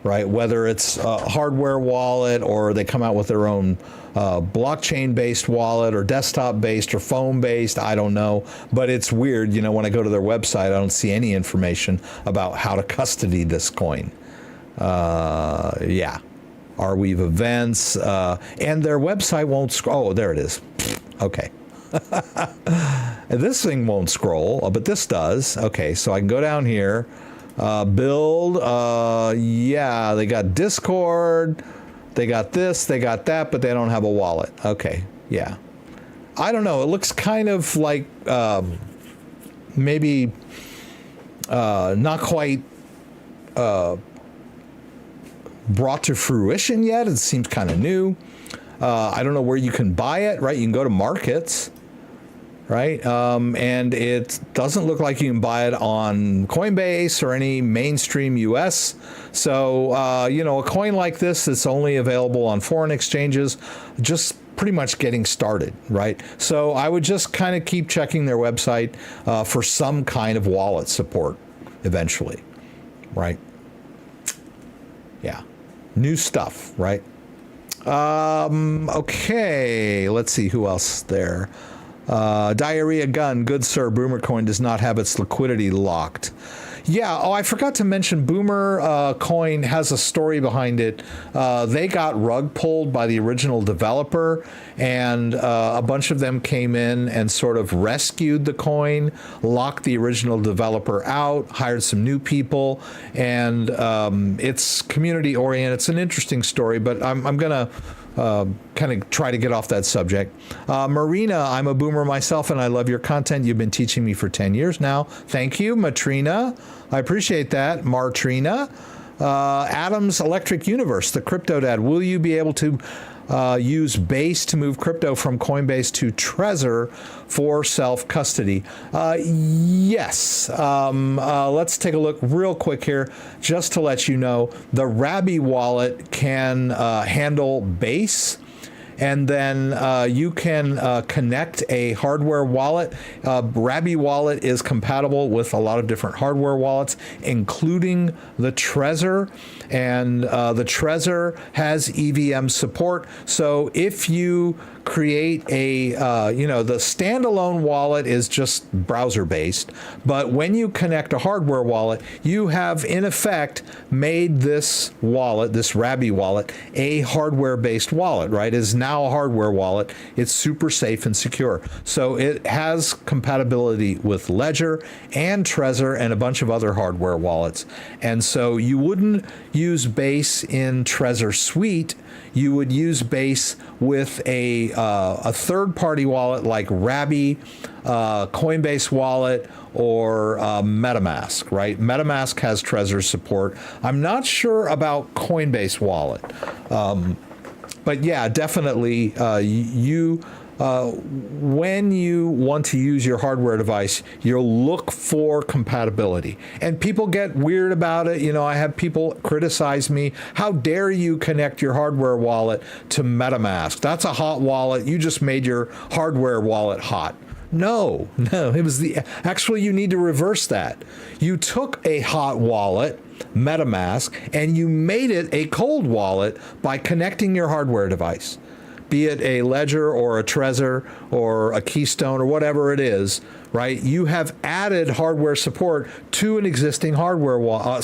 right? Whether it's a hardware wallet or they come out with their own blockchain-based wallet or desktop-based or phone-based, I don't know. But it's weird, when I go to their website, I don't see any information about how to custody this coin. Yeah. RGB events, and their website won't scroll. Oh, there it is. Okay. This thing won't scroll, but this does. Okay, so I can go down here, build. Yeah, they got Discord. They got this, they got that, but they don't have a wallet. Okay, yeah. I don't know. It looks kind of like maybe not quite brought to fruition yet. It seems kind of new. I don't know where you can buy it, right? You can go to markets. right? And it doesn't look like you can buy it on Coinbase or any mainstream US. So, you know, a coin like this that's only available on foreign exchanges, just pretty much getting started, right? So I would just kind of keep checking their website for some kind of wallet support eventually, right? Yeah, new stuff, right? Okay, let's see who else there. Diarrhea Gun, good sir, Boomer Coin does not have its liquidity locked. Yeah, oh, I forgot to mention Boomer Coin has a story behind it. They got rug pulled by the original developer, and a bunch of them came in and sort of rescued the coin, locked the original developer out, hired some new people, and it's community oriented. It's an interesting story, but I'm going to kind of try to get off that subject. Marina, I'm a boomer myself and I love your content. You've been teaching me for 10 years now. Thank you, Matrina. I appreciate that, Martrina. Adams Electric Universe, the CryptoDad. Will you be able to use Base to move crypto from Coinbase to Trezor for self-custody? Yes. Let's take a look real quick here, just to let you know. The RGB wallet can handle Base, and then you can connect a hardware wallet. RGB wallet is compatible with a lot of different hardware wallets, including the Trezor, and the Trezor has EVM support. So if you create a, you know, the standalone wallet is just browser based, but when you connect a hardware wallet, you have in effect made this wallet, this RGB wallet, a hardware based wallet, right? It is now a hardware wallet. It's super safe and secure. So it has compatibility with Ledger and Trezor and a bunch of other hardware wallets. And so you wouldn't use Base in Trezor Suite. You would use Base with a third-party wallet like RGB, Coinbase Wallet, or MetaMask, right? MetaMask has Trezor support. I'm not sure about Coinbase Wallet, but yeah, definitely when you want to use your hardware device, you'll look for compatibility. And people get weird about it. You know, I have people criticize me. How dare you connect your hardware wallet to MetaMask? That's a hot wallet. You just made your hardware wallet hot. No, it was actually, you need to reverse that. You took a hot wallet, MetaMask, and you made it a cold wallet by connecting your hardware device. Be it a Ledger or a Trezor or a Keystone or whatever it is, right? You have added hardware support to an existing hardware a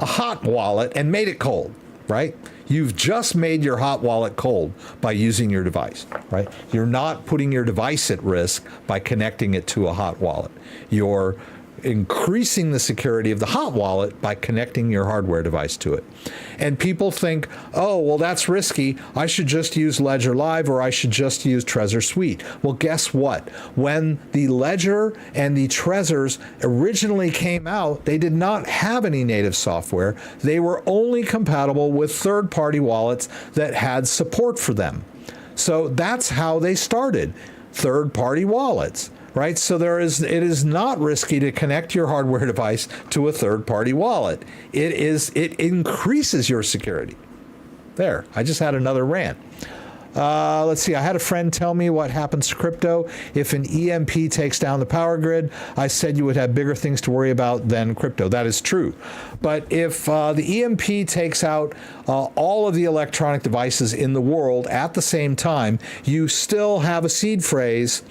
hot wallet, and made it cold, right? You've just made your hot wallet cold by using your device, right? You're not putting your device at risk by connecting it to a hot wallet. You're increasing the security of the hot wallet by connecting your hardware device to it. And people think, oh, well, that's risky. I should just use Ledger Live, or I should just use Trezor Suite. Well, guess what? When the Ledger and the Trezors originally came out, they did not have any native software. They were only compatible with third-party wallets that had support for them. So that's how they started, third-party wallets. Right, so it is not risky to connect your hardware device to a third-party wallet. It increases your security. There, I just had another rant. Let's see, I had a friend tell me what happens to crypto if an EMP takes down the power grid. I said you would have bigger things to worry about than crypto. That is true. But if the EMP takes out all of the electronic devices in the world at the same time, you still have a seed phrase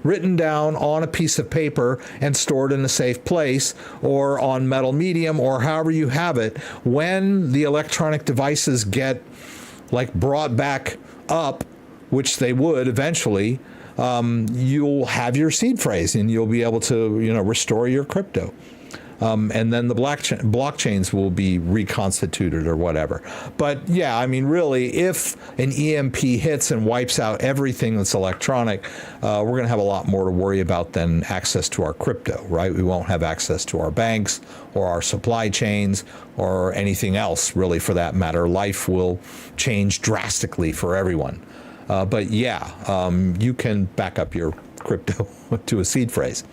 written down on a piece of paper and stored in a safe place, or on metal medium, or however you have it. When the electronic devices get like brought back up, which they would eventually, you'll have your seed phrase and you'll be able to, you know, restore your crypto. And then the blockchains will be reconstituted or whatever. But yeah, I mean, really, if an EMP hits and wipes out everything that's electronic, we're going to have a lot more to worry about than access to our crypto, right? We won't have access to our banks or our supply chains or anything else, really, for that matter. Life will change drastically for everyone. But yeah, you can back up your crypto to a seed phrase.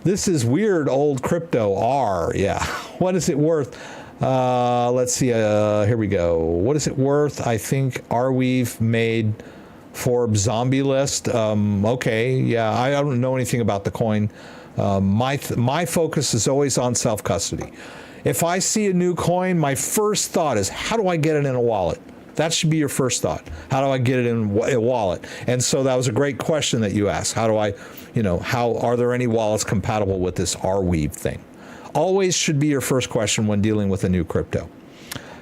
This is weird old crypto R. Yeah. What is it worth? Let's see. Here we go. What is it worth? I think Arweave made Forbes zombie list. Okay. Yeah. I don't know anything about the coin. My focus is always on self-custody. If I see a new coin, my first thought is, how do I get it in a wallet? That should be your first thought. How do I get it in a wallet? And so that was a great question that you asked. How do I, how are there any wallets compatible with this Arweave thing? Always should be your first question when dealing with a new crypto.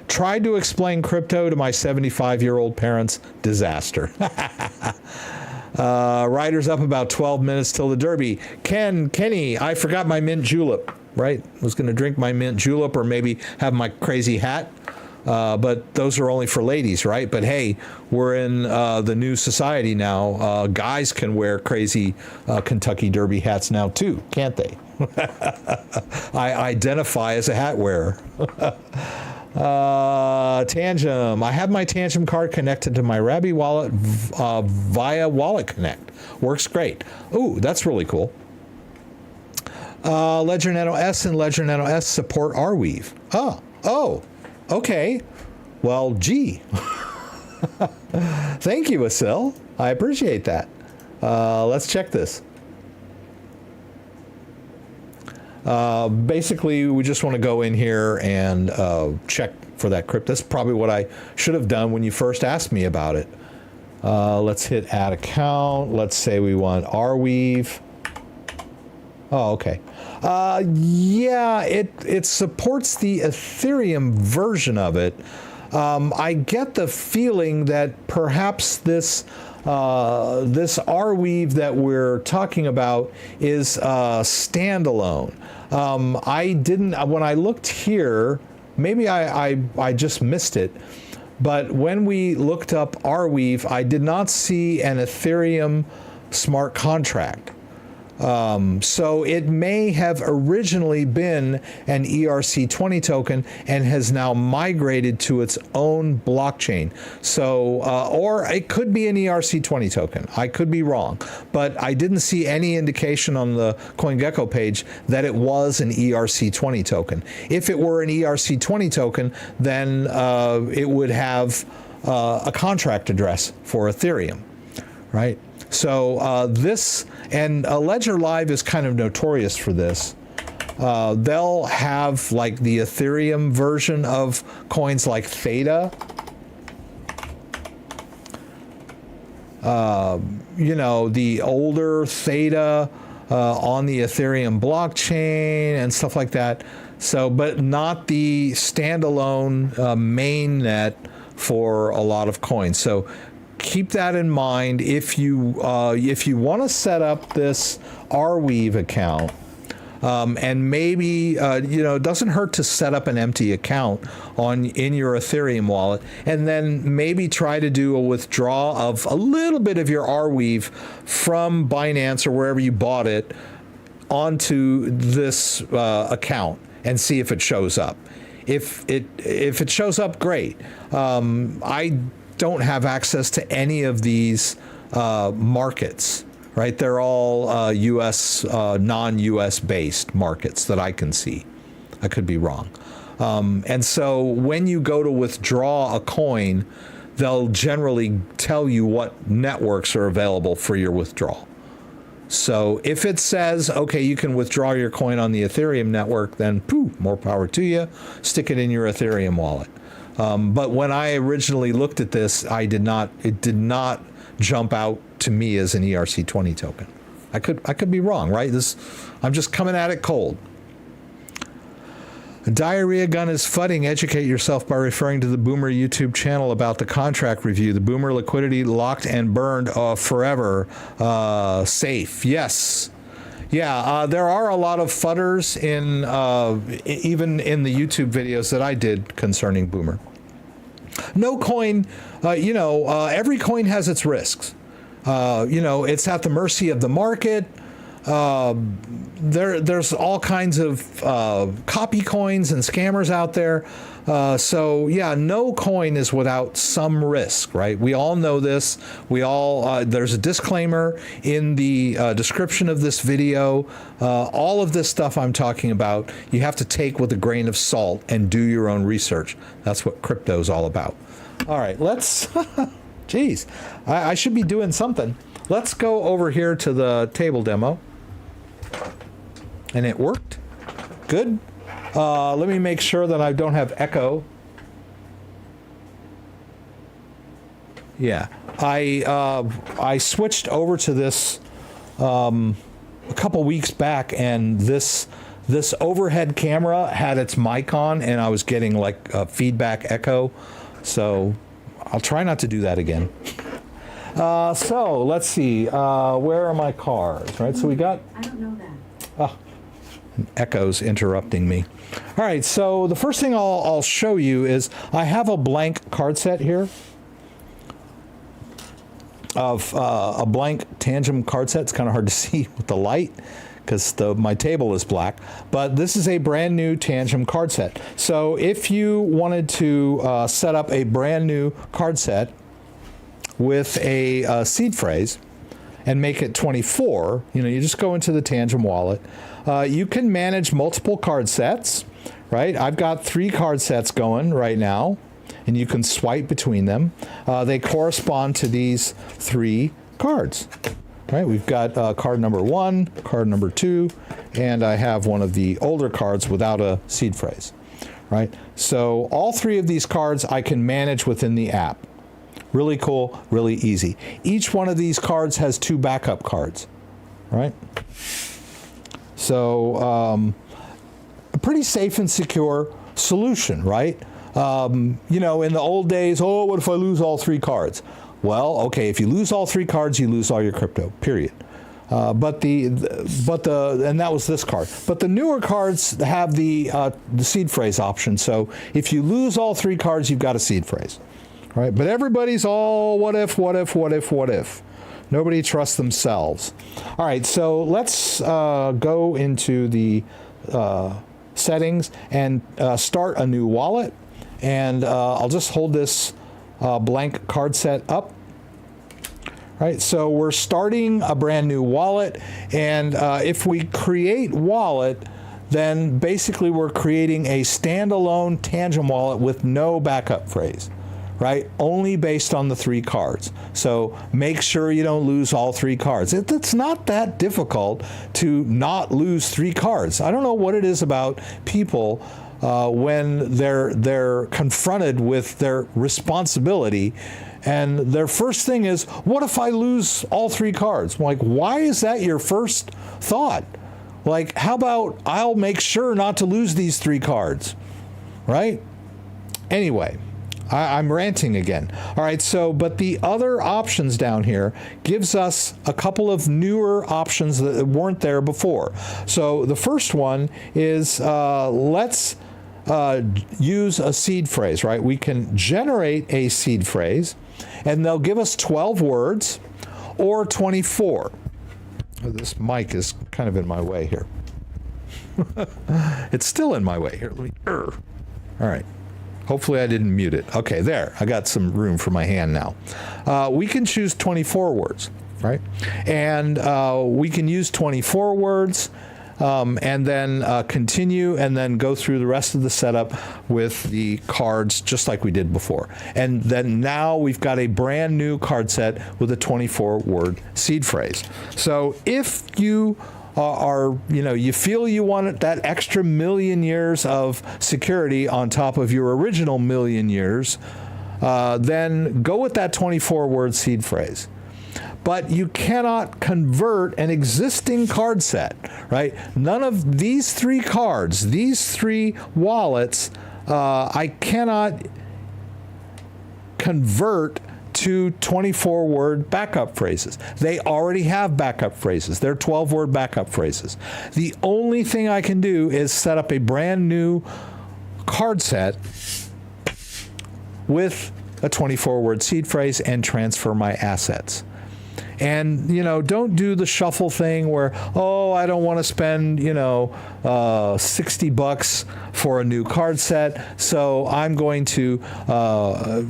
Tried to explain crypto to my 75-year-old parents. Disaster. Riders up about 12 minutes till the Derby. Kenny, I forgot my mint julep, right? Was going to drink my mint julep or maybe have my crazy hat. But those are only for ladies, right? But hey, we're in the new society now. Guys can wear crazy Kentucky Derby hats now too, can't they? I identify as a hat wearer. Tangem. I have my Tangem card connected to my Rabby wallet via Wallet Connect. Works great. Ooh, that's really cool. Ledger Nano S and Ledger Nano S support Arweave. Oh, okay. Well, gee. Thank you, Asil. I appreciate that. Let's check this. Basically, we just want to go in here and check for that crypto. That's probably what I should have done when you first asked me about it. Let's hit add account. Let's say we want Arweave. Oh, okay. Yeah, it supports the Ethereum version of it. I get the feeling that perhaps this Arweave that we're talking about is standalone. I didn't, when I looked here, maybe I just missed it, but when we looked up Arweave, I did not see an Ethereum smart contract. So it may have originally been an ERC20 token and has now migrated to its own blockchain. So, or it could be an ERC20 token. I could be wrong, but I didn't see any indication on the CoinGecko page that it was an ERC20 token. If it were an ERC20 token, then it would have a contract address for Ethereum, right? So this, and Ledger Live is kind of notorious for this. They'll have like the Ethereum version of coins like Theta. The older Theta on the Ethereum blockchain and stuff like that. So, but not the standalone mainnet for a lot of coins. So keep that in mind if you want to set up this Arweave account, and maybe it doesn't hurt to set up an empty account in your Ethereum wallet, and then maybe try to do a withdrawal of a little bit of your Arweave from Binance or wherever you bought it onto this account and see if it shows up. If it shows up, great. I don't have access to any of these markets, right? They're all U.S., non-U.S. based markets that I can see. I could be wrong. And so when you go to withdraw a coin, they'll generally tell you what networks are available for your withdrawal. So if it says, okay, you can withdraw your coin on the Ethereum network, then poof, more power to you. Stick it in your Ethereum wallet. But when I originally looked at this, it did not jump out to me as an ERC20 token. I could be wrong, right? I'm just coming at it cold. A diarrhea gun is fudding. Educate yourself by referring to the Boomer YouTube channel about the contract review. The Boomer liquidity locked and burned forever. Safe. Yes. Yeah, there are a lot of fudders even in the YouTube videos that I did concerning Boomer. No coin, every coin has its risks. It's at the mercy of the market. there's all kinds of copy coins and scammers out there. So yeah, no coin is without some risk, right? We all know this. We all there's a disclaimer in the description of this video. All of this stuff I'm talking about, you have to take with a grain of salt and do your own research. That's what crypto is all about. All right, let's. Geez, I should be doing something. Let's go over here to the table demo. And it worked. Good. Let me make sure that I don't have echo. Yeah, I switched over to this a couple weeks back, and this overhead camera had its mic on, and I was getting like a feedback echo. So I'll try not to do that again. So let's see. Where are my cards? Right. So we got. I don't know that. Oh, echoes interrupting me. All right, so the first thing I'll show you is I have a blank card set here of a blank Tangem card set. It's kind of hard to see with the light because my table is black, but this is a brand new Tangem card set. So if you wanted to set up a brand new card set with a seed phrase and make it 24, you just go into the Tangem Wallet. You can manage multiple card sets, right? I've got 3 card sets going right now, and you can swipe between them. They correspond to these 3 cards, right? We've got card number 1, card number 2, and I have one of the older cards without a seed phrase, right? So all 3 of these cards I can manage within the app. Really cool, really easy. Each one of these cards has 2 backup cards, right? So a pretty safe and secure solution, right? In the old days, oh, what if I lose all 3 cards? Well, okay, if you lose all 3 cards, you lose all your crypto, period. And that was this card. But the newer cards have the seed phrase option. So if you lose all 3 cards, you've got a seed phrase. Right, but everybody's all what if. Nobody trusts themselves. All right, so let's go into the settings and start a new wallet. And I'll just hold this blank card set up. All right, so we're starting a brand new wallet. And if we create wallet, then basically we're creating a standalone Tangem wallet with no backup phrase. Right? Only based on the 3 cards. So make sure you don't lose all 3 cards. It's not that difficult to not lose 3 cards. I don't know what it is about people when they're confronted with their responsibility, and their first thing is, what if I lose all 3 cards? I'm like, why is that your first thought? Like, how about I'll make sure not to lose these 3 cards, right? Anyway. I'm ranting again. All right, but the other options down here gives us a couple of newer options that weren't there before. So the first one is let's use a seed phrase, right? We can generate a seed phrase, and they'll give us 12 words or 24. Oh, this mic is kind of in my way here. It's still in my way here. All right. Hopefully I didn't mute it. Okay, there. I got some room for my hand now. We can choose 24 words, right? And we can use 24 words and then continue and then go through the rest of the setup with the cards just like we did before. And then now we've got a brand new card set with a 24-word seed phrase. So if you you feel you want that extra million years of security on top of your original million years, then go with that 24-word seed phrase. But you cannot convert an existing card set, right? None of these 3 cards, these 3 wallets, I cannot convert to 24-word backup phrases. They already have backup phrases. They're 12-word backup phrases. The only thing I can do is set up a brand new card set with a 24-word seed phrase and transfer my assets. And, don't do the shuffle thing where, oh, I don't want to spend, $60 for a new card set, so I'm going to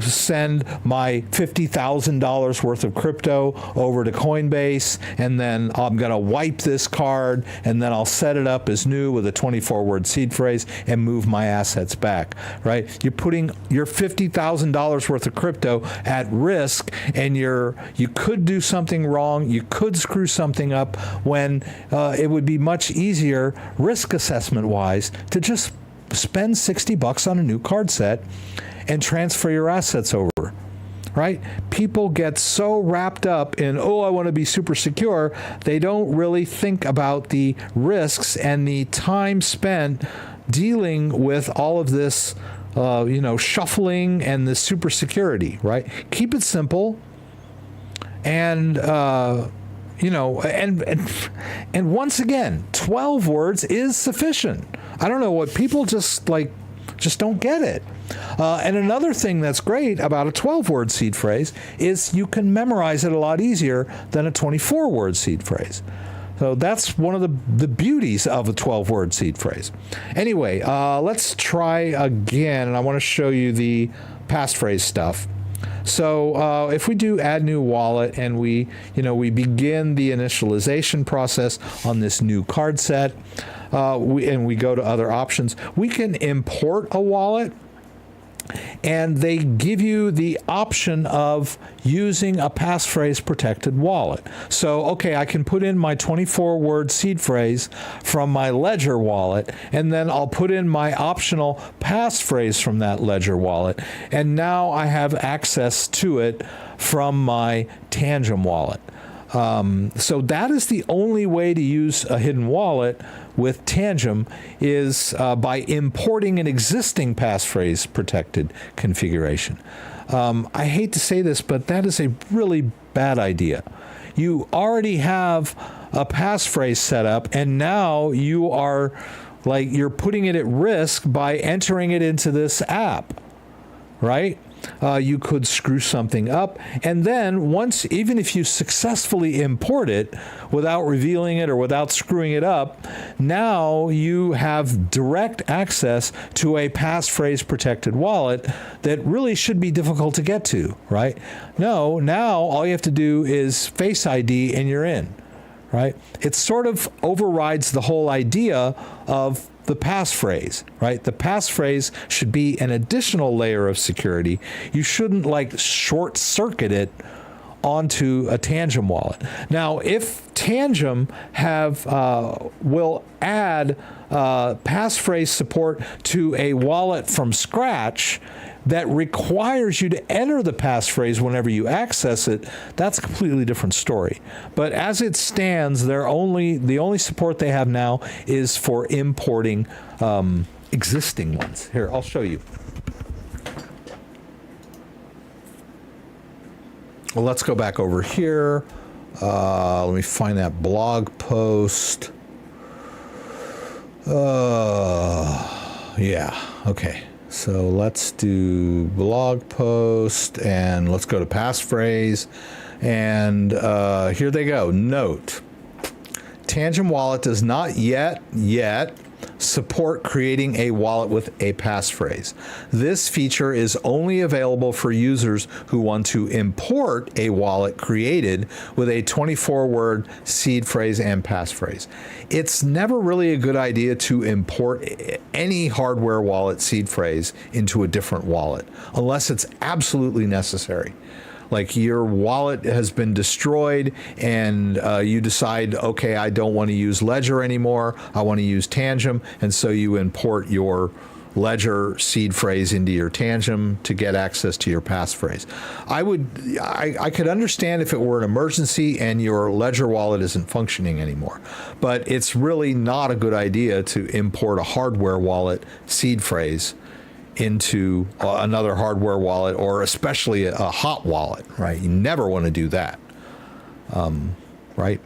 send my $50,000 worth of crypto over to Coinbase, and then I'm going to wipe this card, and then I'll set it up as new with a 24-word seed phrase and move my assets back, right? You're putting your $50,000 worth of crypto at risk, and you could do something wrong, you could screw something up, when it would be much easier, risk assessment wise, to just spend $60 on a new card set and transfer your assets over, right? People get so wrapped up in, oh, I want to be super secure, they don't really think about the risks and the time spent dealing with all of this, shuffling and the super security, right? Keep it simple, and and once again, 12 words is sufficient. I don't know what people just don't get it. And another thing that's great about a 12-word seed phrase is you can memorize it a lot easier than a 24-word seed phrase. So that's one of the beauties of a 12-word seed phrase. Anyway, let's try again, and I want to show you the passphrase stuff. So if we do add new wallet and we begin the initialization process on this new card set, we go to other options, we can import a wallet, and they give you the option of using a passphrase protected wallet. So, okay, I can put in my 24-word seed phrase from my Ledger wallet, and then I'll put in my optional passphrase from that Ledger wallet, and now I have access to it from my Tangem wallet. So that is the only way to use a hidden wallet with Tangem, is by importing an existing passphrase protected configuration. I hate to say this, but that is a really bad idea. You already have a passphrase set up, and now you're putting it at risk by entering it into this app, right? You could screw something up, and then even if you successfully import it without revealing it or without screwing it up, now you have direct access to a passphrase protected wallet that really should be difficult to get to, right? No, now all you have to do is Face ID and you're in, right? It sort of overrides the whole idea of the passphrase, right? The passphrase should be an additional layer of security. You shouldn't short circuit it onto a Tangem wallet. Now, if Tangem will add passphrase support to a wallet from scratch that requires you to enter the passphrase whenever you access it, that's a completely different story. But as it stands, the only support they have now is for importing existing ones. Here, I'll show you. Well, let's go back over here. Let me find that blog post. Yeah, okay. So let's do blog post, and let's go to passphrase, and here they go. Note: Tangem Wallet does not yet support creating a wallet with a passphrase. This feature is only available for users who want to import a wallet created with a 24-word seed phrase and passphrase. It's never really a good idea to import any hardware wallet seed phrase into a different wallet unless it's absolutely necessary. Like your wallet has been destroyed and you decide, okay, I don't want to use Ledger anymore, I want to use Tangem, and so you import your Ledger seed phrase into your Tangem to get access to your passphrase. I could understand if it were an emergency and your Ledger wallet isn't functioning anymore, but it's really not a good idea to import a hardware wallet seed phrase into another hardware wallet, or especially a hot wallet, right? You never want to do that, right?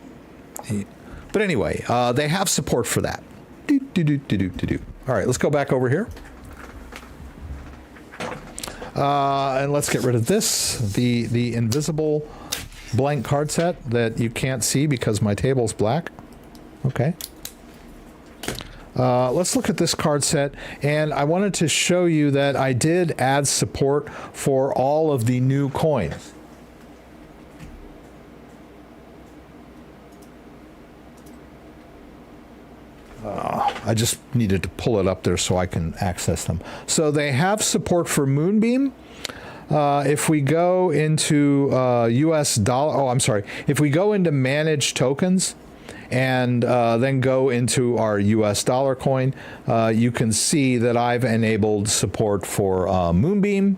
But anyway, they have support for that. All right, let's go back over here. And let's get rid of this, the invisible blank card set that you can't see because my table's black. Okay. Let's look at this card set, and I wanted to show you that I did add support for all of the new coins. I just needed to pull it up there so I can access them. So they have support for Moonbeam. If we go into US dollar, if we go into manage tokens and then go into our US dollar coin, you can see that I've enabled support for Moonbeam,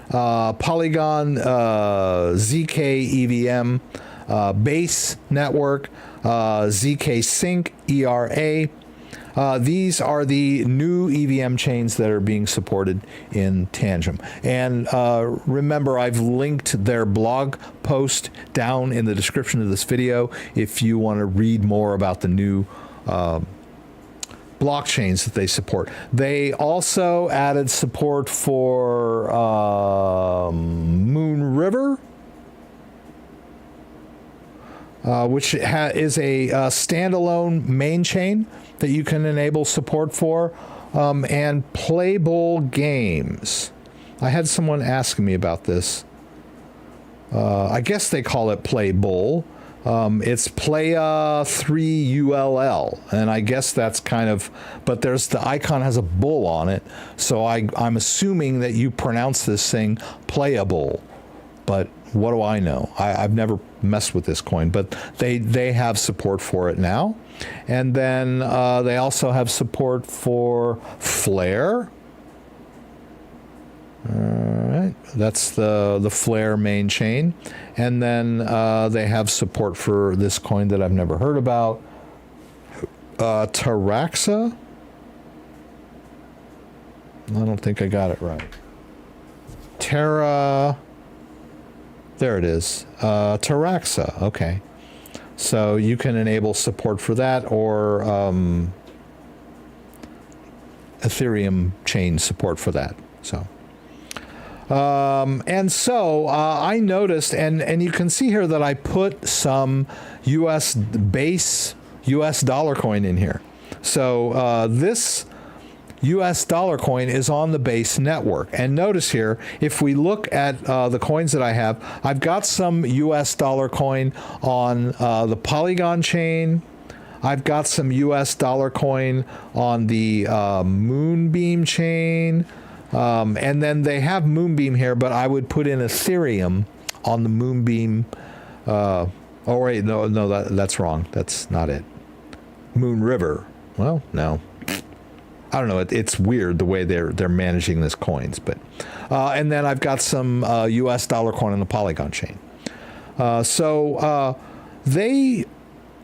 Polygon, ZK EVM, Base Network, ZK Sync, ERA. These are the new EVM chains that are being supported in Tangem. And remember, I've linked their blog post down in the description of this video if you want to read more about the new blockchains that they support. They also added support for Moon River, which is a standalone main chain that you can enable support for, and Playbowl Games. I had someone asking me about this. I guess they call it Playbowl. It's Playa 3ULL, and I guess that's kind of, but there's the icon has a bull on it, so I'm assuming that you pronounce this thing Playable, but what do I know? I've never messed with this coin, but they have support for it now. And then they also have support for Flare. All right, that's the Flare main chain. And then they have support for this coin that I've never heard about, Taraxa. I don't think I got it right. There it is. Taraxa. Okay. So you can enable support for that, or Ethereum chain support for that. So, I noticed, and you can see here that I put some base US dollar coin in here. So this US dollar coin is on the Base network. And notice here, if we look at the coins that I have, I've got some US dollar coin on the Polygon chain. I've got some US dollar coin on the Moonbeam chain. And then they have Moonbeam here, but I would put in Ethereum on the Moonbeam. Oh, wait, no, that's wrong. That's not it. Moon River. Well, no. I don't know. It's weird the way they're managing this coins, but and then I've got some U.S. dollar coin on the Polygon chain.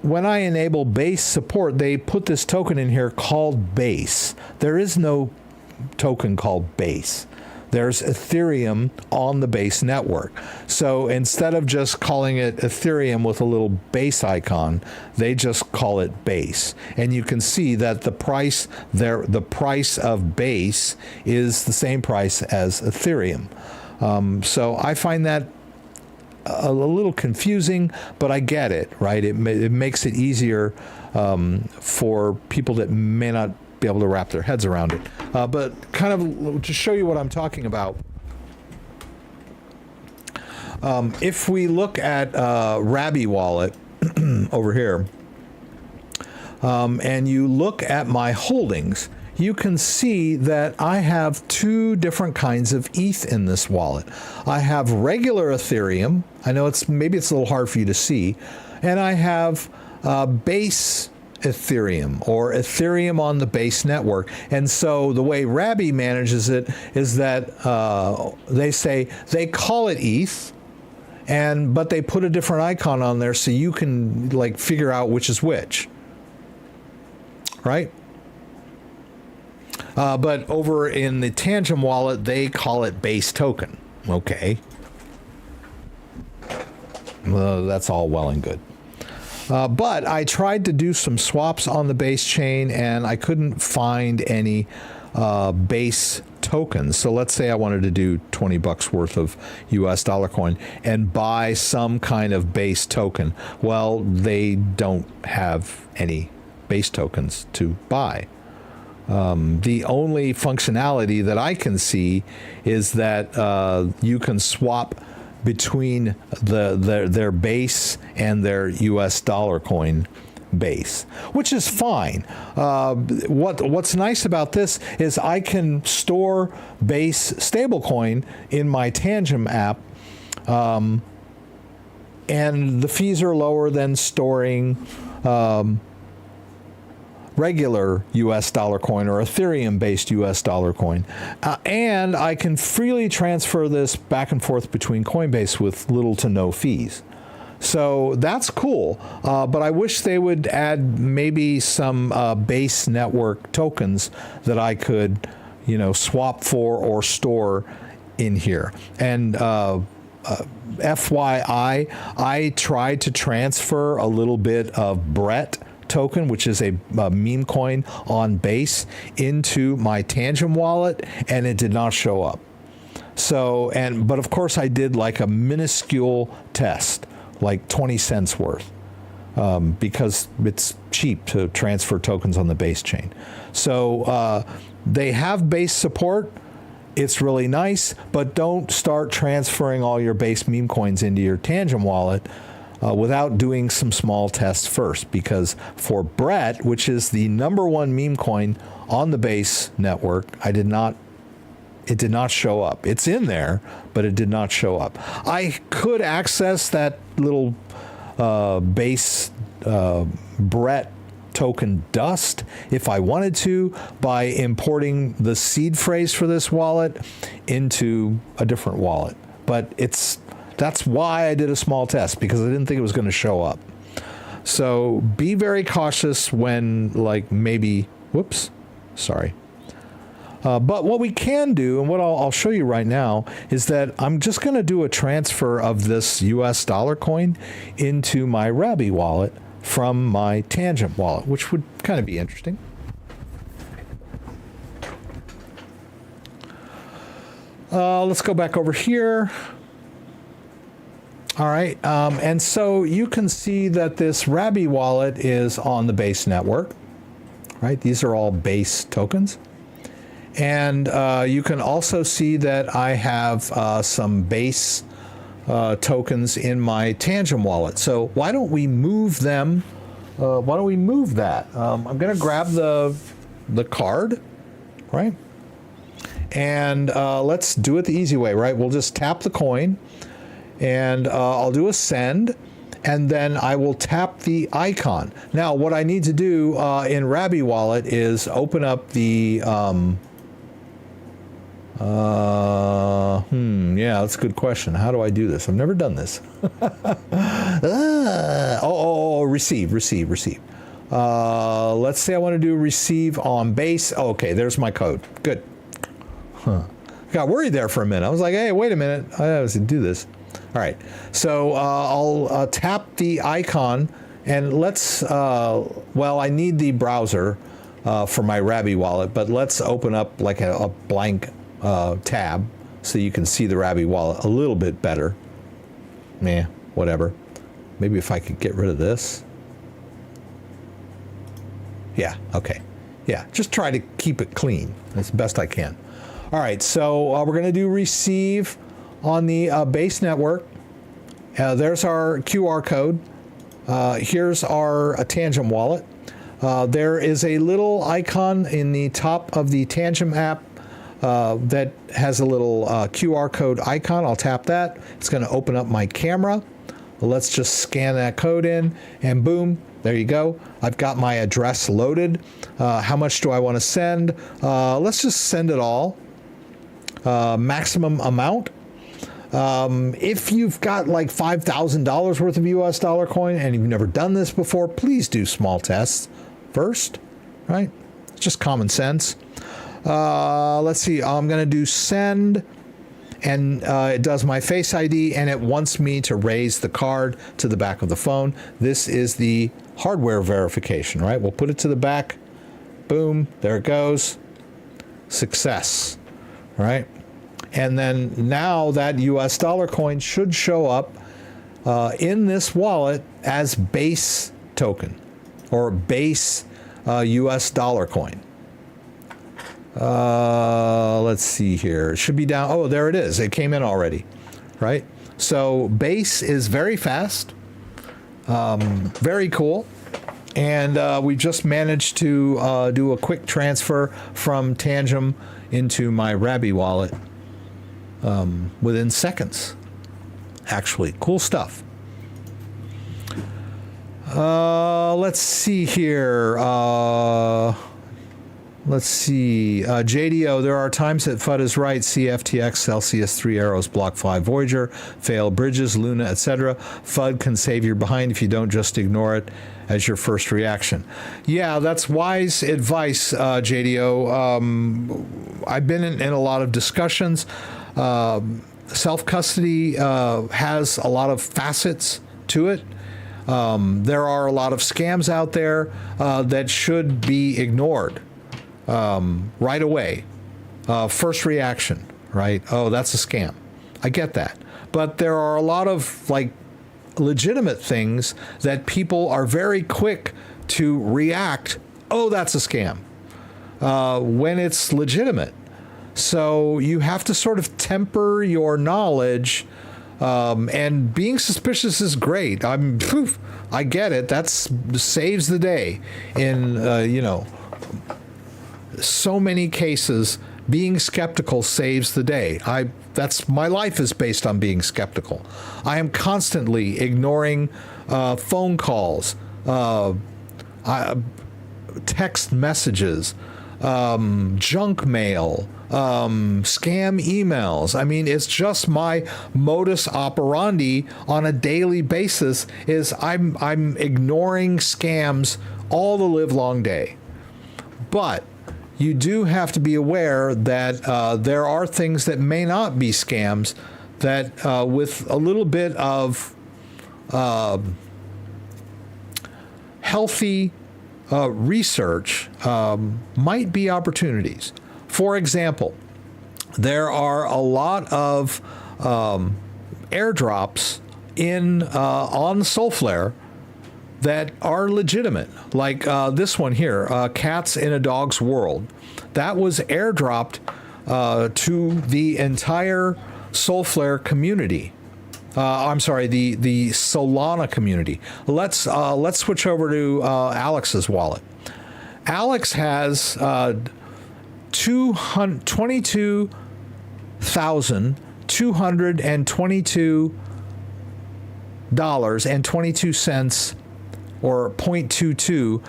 When I enable Base support, they put this token in here called Base. There is no token called Base. There's Ethereum on the Base network. So instead of just calling it Ethereum with a little Base icon, they just call it Base. And you can see that the price of Base is the same price as Ethereum. So I find that a little confusing, but I get it, right? It makes it easier for people that may not be able to wrap their heads around it. But kind of to show you what I'm talking about, if we look at RGB Wallet over here, and you look at my holdings, you can see that I have two different kinds of ETH in this wallet. I have regular Ethereum. I know maybe it's a little hard for you to see. And I have Base Ethereum, or Ethereum on the Base network. And so the way RGB manages it is that they call it ETH, but they put a different icon on there so you can like figure out which is which, right? But over in the Tangem wallet, they call it Base token. Okay. Well, that's all well and good. But I tried to do some swaps on the Base chain, and I couldn't find any base tokens. So let's say I wanted to do 20 bucks worth of US dollar coin and buy some kind of base token. Well, they don't have any base tokens to buy. The only functionality that I can see is that you can swap between their base and their US dollar coin base, which is fine. What's nice about this is I can store base stablecoin in my Tangem app, and the fees are lower than storing regular US dollar coin or Ethereum based US dollar coin. And I can freely transfer this back and forth between Coinbase with little to no fees. So that's cool, but I wish they would add maybe some base network tokens that I could, swap for or store in here. And FYI, I tried to transfer a little bit of Brett token, which is a meme coin on base, into my Tangem wallet, and it did not show up. So, but of course I did like a minuscule test, like 20 cents worth, because it's cheap to transfer tokens on the base chain. So they have base support. It's really nice, but don't start transferring all your base meme coins into your Tangem wallet without doing some small tests first, because for Brett, which is the #1 meme coin on the base network, it did not show up. It's in there, but it did not show up. I could access that little base Brett token dust if I wanted to by importing the seed phrase for this wallet into a different wallet. But that's why I did a small test, because I didn't think it was going to show up. So be very cautious when, but what we can do, and what I'll show you right now, is that I'm just going to do a transfer of this US dollar coin into my Rabby wallet from my Tangem wallet, which would kind of be interesting. Let's go back over here. All right, and so you can see that this Rabby wallet is on the base network, right? These are all base tokens. And you can also see that I have some base tokens in my Tangem wallet. So why don't we move them? Why don't we move that? I'm going to grab the card, right? And let's do it the easy way, right? We'll just tap the coin, and I'll do a send, and then I will tap the icon. Now, what I need to do in Rabby wallet is open up the yeah, that's a good question. How do I do this? I've never done this. Receive. Let's say I want to do receive on base. Oh, okay, there's my code. Good. Got worried there for a minute. I was like, hey, wait a minute. I have to do this. All right. So I'll tap the icon, and let's, I need the browser for my Rabby wallet, but let's open up like a blank tab so you can see the Rabby wallet a little bit better. Whatever. Maybe if I could get rid of this. Yeah, okay. Yeah, just try to keep it clean as best I can. All right, so we're going to do receive on the base network. There's our QR code. Here's our Tangem wallet. There is a little icon in the top of the Tangem app that has a little QR code icon. I'll tap that. It's going to open up my camera. Let's just scan that code in, and boom, there you go. I've got my address loaded. How much do I want to send? Let's just send it all. Maximum amount. If you've got like $5,000 worth of US dollar coin and you've never done this before, please do small tests first, right? It's just common sense. Let's see, I'm going to do send, and it does my Face ID, and it wants me to raise the card to the back of the phone. This is the hardware verification, right? We'll put it to the back. Boom, there it goes. success, right? And then now that US dollar coin should show up in this wallet as base token or base US dollar coin. Let's see here. It should be down. Oh, there it is. It came in already, right? So base is very fast, very cool. And we just managed to do a quick transfer from Tangem into my Rabby wallet within seconds. Actually, cool stuff. Let's see here. Let's see. JDO, there are times that FUD is right. CFTX, Celsius, 3 Arrows, Block 5, Voyager, Fail Bridges, Luna, etc. FUD can save your behind if you don't just ignore it as your first reaction. Yeah, that's wise advice, JDO. I've been in a lot of discussions. Self-custody has a lot of facets to it. There are a lot of scams out there that should be ignored right away. First reaction, right? Oh, that's a scam. I get that. But there are a lot of like legitimate things that people are very quick to react, oh, that's a scam, when it's legitimate. So you have to sort of temper your knowledge, and being suspicious is great. I get it. That saves the day in, so many cases. Being skeptical saves the day. My life is based on being skeptical. I am constantly ignoring phone calls, text messages, junk mail, scam emails. I mean, it's just my modus operandi on a daily basis. Is I'm ignoring scams all the livelong day. But you do have to be aware that there are things that may not be scams that with a little bit of healthy research might be opportunities. For example, there are a lot of airdrops on Solflare that are legitimate, like this one here, Cats in a Dog's World. That was airdropped to the entire Solflare community. I'm sorry, the Solana community. Let's switch over to Alex's wallet. Alex has $222.22 or 0.22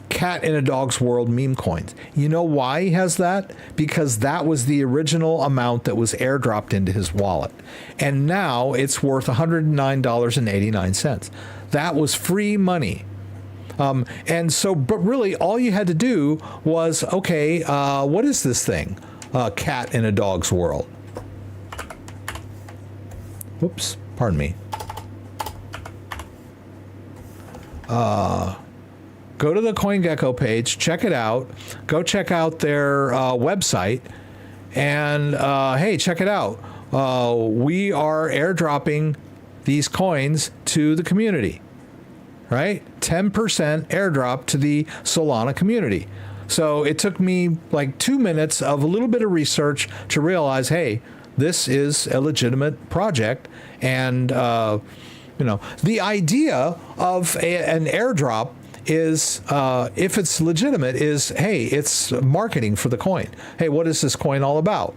Cat in a Dog's World meme coins. You know why he has that? Because that was the original amount that was airdropped into his wallet. And now it's worth $109.89. That was free money. And so, but really all you had to do was, okay, what is this thing? Cat in a Dog's World. Whoops, pardon me. Go to the CoinGecko page, check it out, go check out their website, and hey, check it out. We are airdropping these coins to the community, right? 10% airdrop to the Solana community. So it took me like 2 minutes of a little bit of research to realize, hey, this is a legitimate project. And, the idea of an airdrop is, if it's legitimate, is, hey, it's marketing for the coin. Hey, what is this coin all about?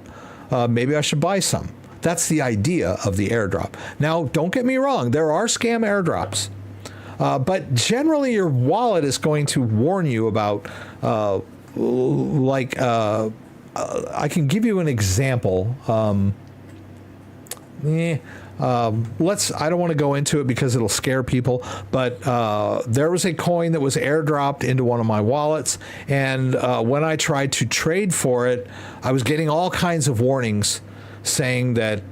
Maybe I should buy some. That's the idea of the airdrop. Now, don't get me wrong. There are scam airdrops. But generally, your wallet is going to warn you about, I can give you an example. I don't want to go into it because it'll scare people, but there was a coin that was airdropped into one of my wallets, and when I tried to trade for it, I was getting all kinds of warnings saying that,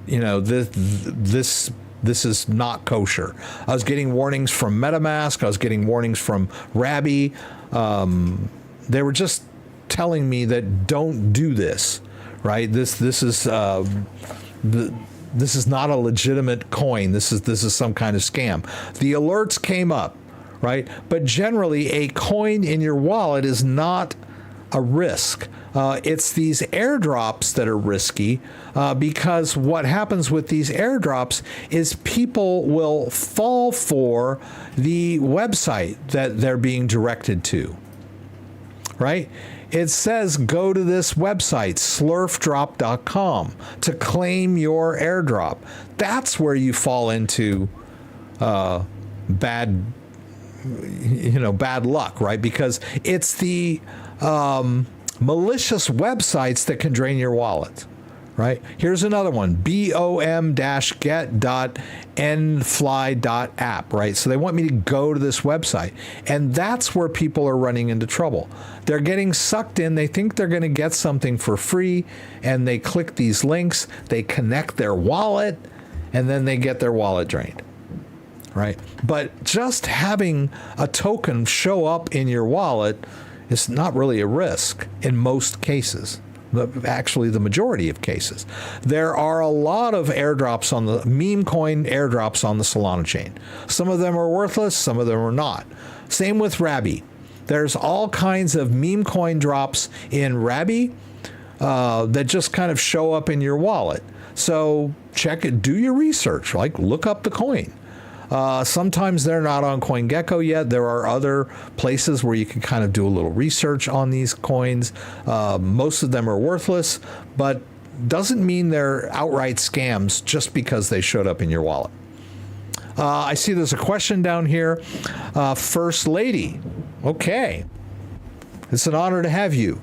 this is not kosher. I was getting warnings from MetaMask. I was getting warnings from Rabby. They were just telling me that don't do this, right? This is this is not a legitimate coin. This is some kind of scam. The alerts came up, right? But generally, a coin in your wallet is not a risk. It's these airdrops that are risky because what happens with these airdrops is people will fall for the website that they're being directed to, right? It says go to this website, slurfdrop.com, to claim your airdrop. That's where you fall into bad luck, right? Because it's the malicious websites that can drain your wallet, right? Here's another one, bom-get.nfly.app, right? So they want me to go to this website, and that's where people are running into trouble. They're getting sucked in. They think they're going to get something for free, and they click these links, they connect their wallet, and then they get their wallet drained, right? But just having a token show up in your wallet is not really a risk in most cases. Actually, the majority of cases. There are a lot of airdrops on the meme coin airdrops on the Solana chain. Some of them are worthless, some of them are not. Same with Rabby. There's all kinds of meme coin drops in Rabby that just kind of show up in your wallet. So check it, do your research, like look up the coin. Sometimes they're not on CoinGecko yet. There are other places where you can kind of do a little research on these coins. Most of them are worthless, but doesn't mean they're outright scams just because they showed up in your wallet. I see there's a question down here. First Lady. Okay. It's an honor to have you.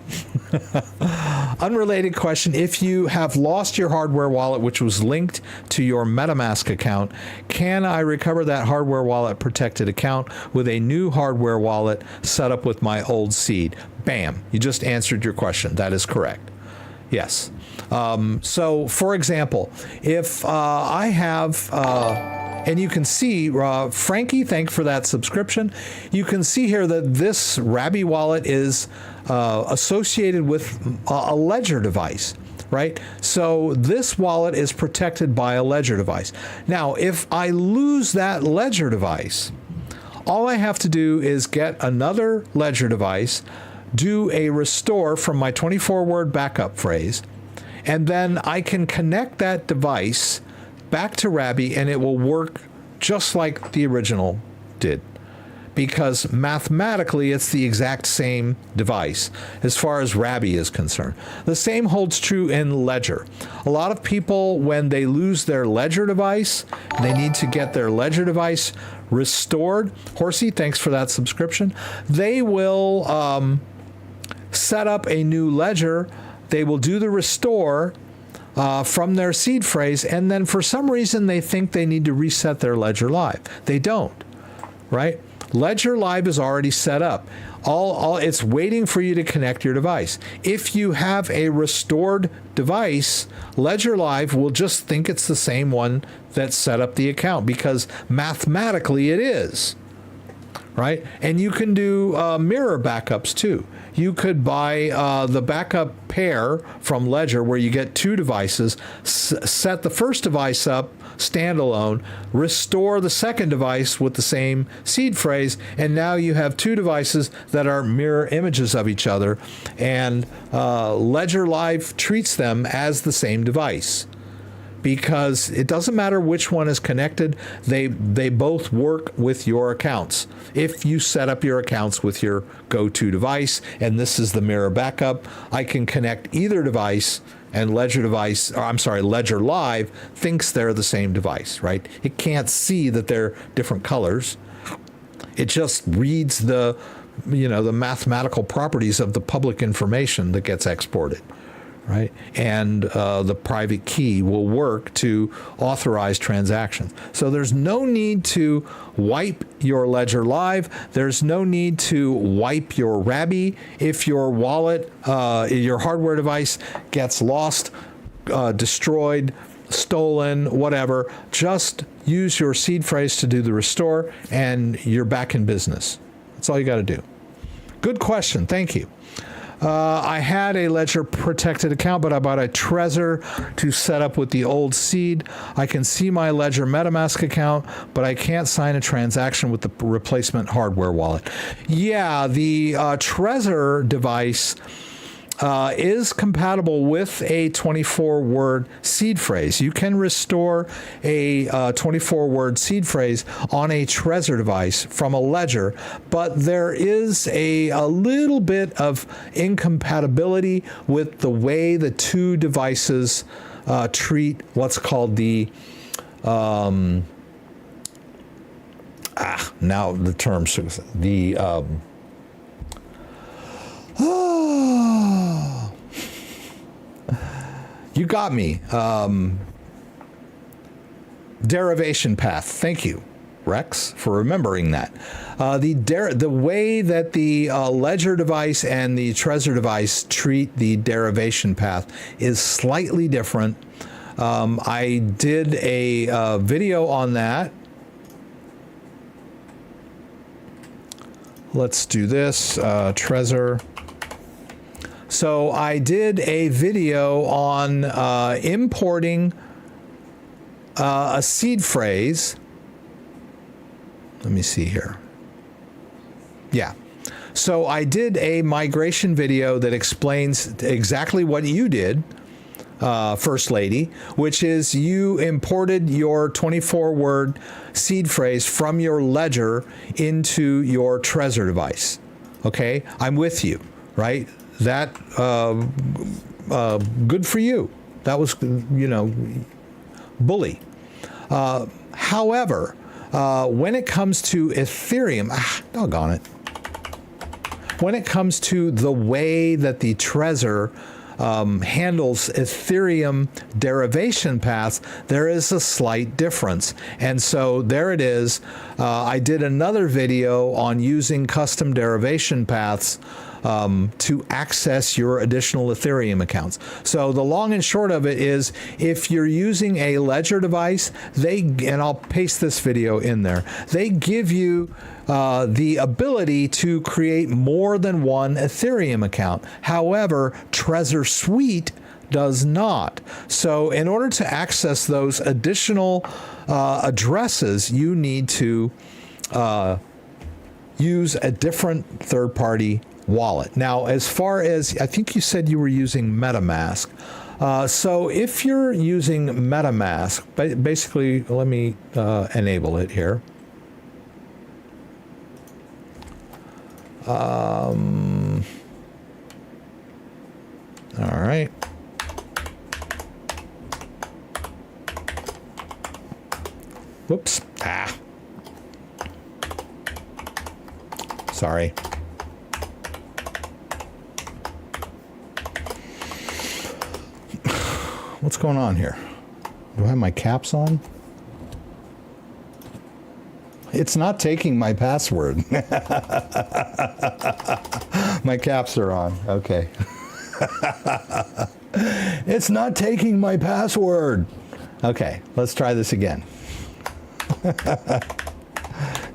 Unrelated question. If you have lost your hardware wallet, which was linked to your MetaMask account, can I recover that hardware wallet protected account with a new hardware wallet set up with my old seed? Bam. You just answered your question. That is correct. Yes. So, for example, if I have... and you can see, Frankie, thanks for that subscription. You can see here that this Rabby wallet is associated with a Ledger device, right? So this wallet is protected by a Ledger device. Now, if I lose that Ledger device, all I have to do is get another Ledger device, do a restore from my 24-word backup phrase, and then I can connect that device back to Rabby, and it will work just like the original did, because mathematically it's the exact same device as far as Rabby is concerned. The same holds true in Ledger. A lot of people, when they lose their Ledger device, they need to get their Ledger device restored. Horsey, thanks for that subscription. They will set up a new Ledger. They will do the restore from their seed phrase, and then for some reason they think they need to reset their Ledger Live. They don't, right? Ledger Live is already set up. All it's waiting for you to connect your device. If you have a restored device, Ledger Live will just think it's the same one that set up the account, because mathematically it is, right? And you can do mirror backups too. You could buy the backup pair from Ledger where you get two devices, set the first device up standalone, restore the second device with the same seed phrase, and now you have two devices that are mirror images of each other, and Ledger Live treats them as the same device, because it doesn't matter which one is connected, they both work with your accounts. If you set up your accounts with your go-to device, and this is the mirror backup, I can connect either device, and Ledger Live thinks they're the same device, right? It can't see that they're different colors. It just reads the mathematical properties of the public information that gets exported, right? And the private key will work to authorize transactions. So there's no need to wipe your Ledger Live. There's no need to wipe your Rabby if your wallet, your hardware device gets lost, destroyed, stolen, whatever. Just use your seed phrase to do the restore, and you're back in business. That's all you got to do. Good question. Thank you. I had a Ledger protected account, but I bought a Trezor to set up with the old seed. I can see my Ledger MetaMask account, but I can't sign a transaction with the replacement hardware wallet. Yeah, the Trezor device is compatible with a 24-word seed phrase. You can restore a 24-word seed phrase on a Trezor device from a Ledger, but there is a little bit of incompatibility with the way the two devices treat what's called the now the term, the you got me. Derivation path. Thank you, Rex, for remembering that. The way that the Ledger device and the Trezor device treat the derivation path is slightly different. I did a video on that. Let's do this. Trezor. So I did a video on importing a seed phrase. Let me see here. Yeah. So I did a migration video that explains exactly what you did, First Lady, which is you imported your 24-word seed phrase from your Ledger into your Trezor device. Okay? I'm with you, right? That good for you. That was, bully. However, when it comes to Ethereum, doggone it. When it comes to the way that the Trezor handles Ethereum derivation paths, there is a slight difference. And so there it is. I did another video on using custom derivation paths to access your additional Ethereum accounts. So the long and short of it is, if you're using a Ledger device, and I'll paste this video in there, they give you the ability to create more than one Ethereum account. However, Trezor Suite does not. So in order to access those additional addresses, you need to use a different third-party wallet. Now, as far as, I think you said you were using MetaMask. So if you're using MetaMask, basically, let me enable it here. All right. Whoops. Sorry. What's going on here? Do I have my caps on? It's not taking my password. My caps are on. Okay. It's not taking my password. Okay, let's try this again.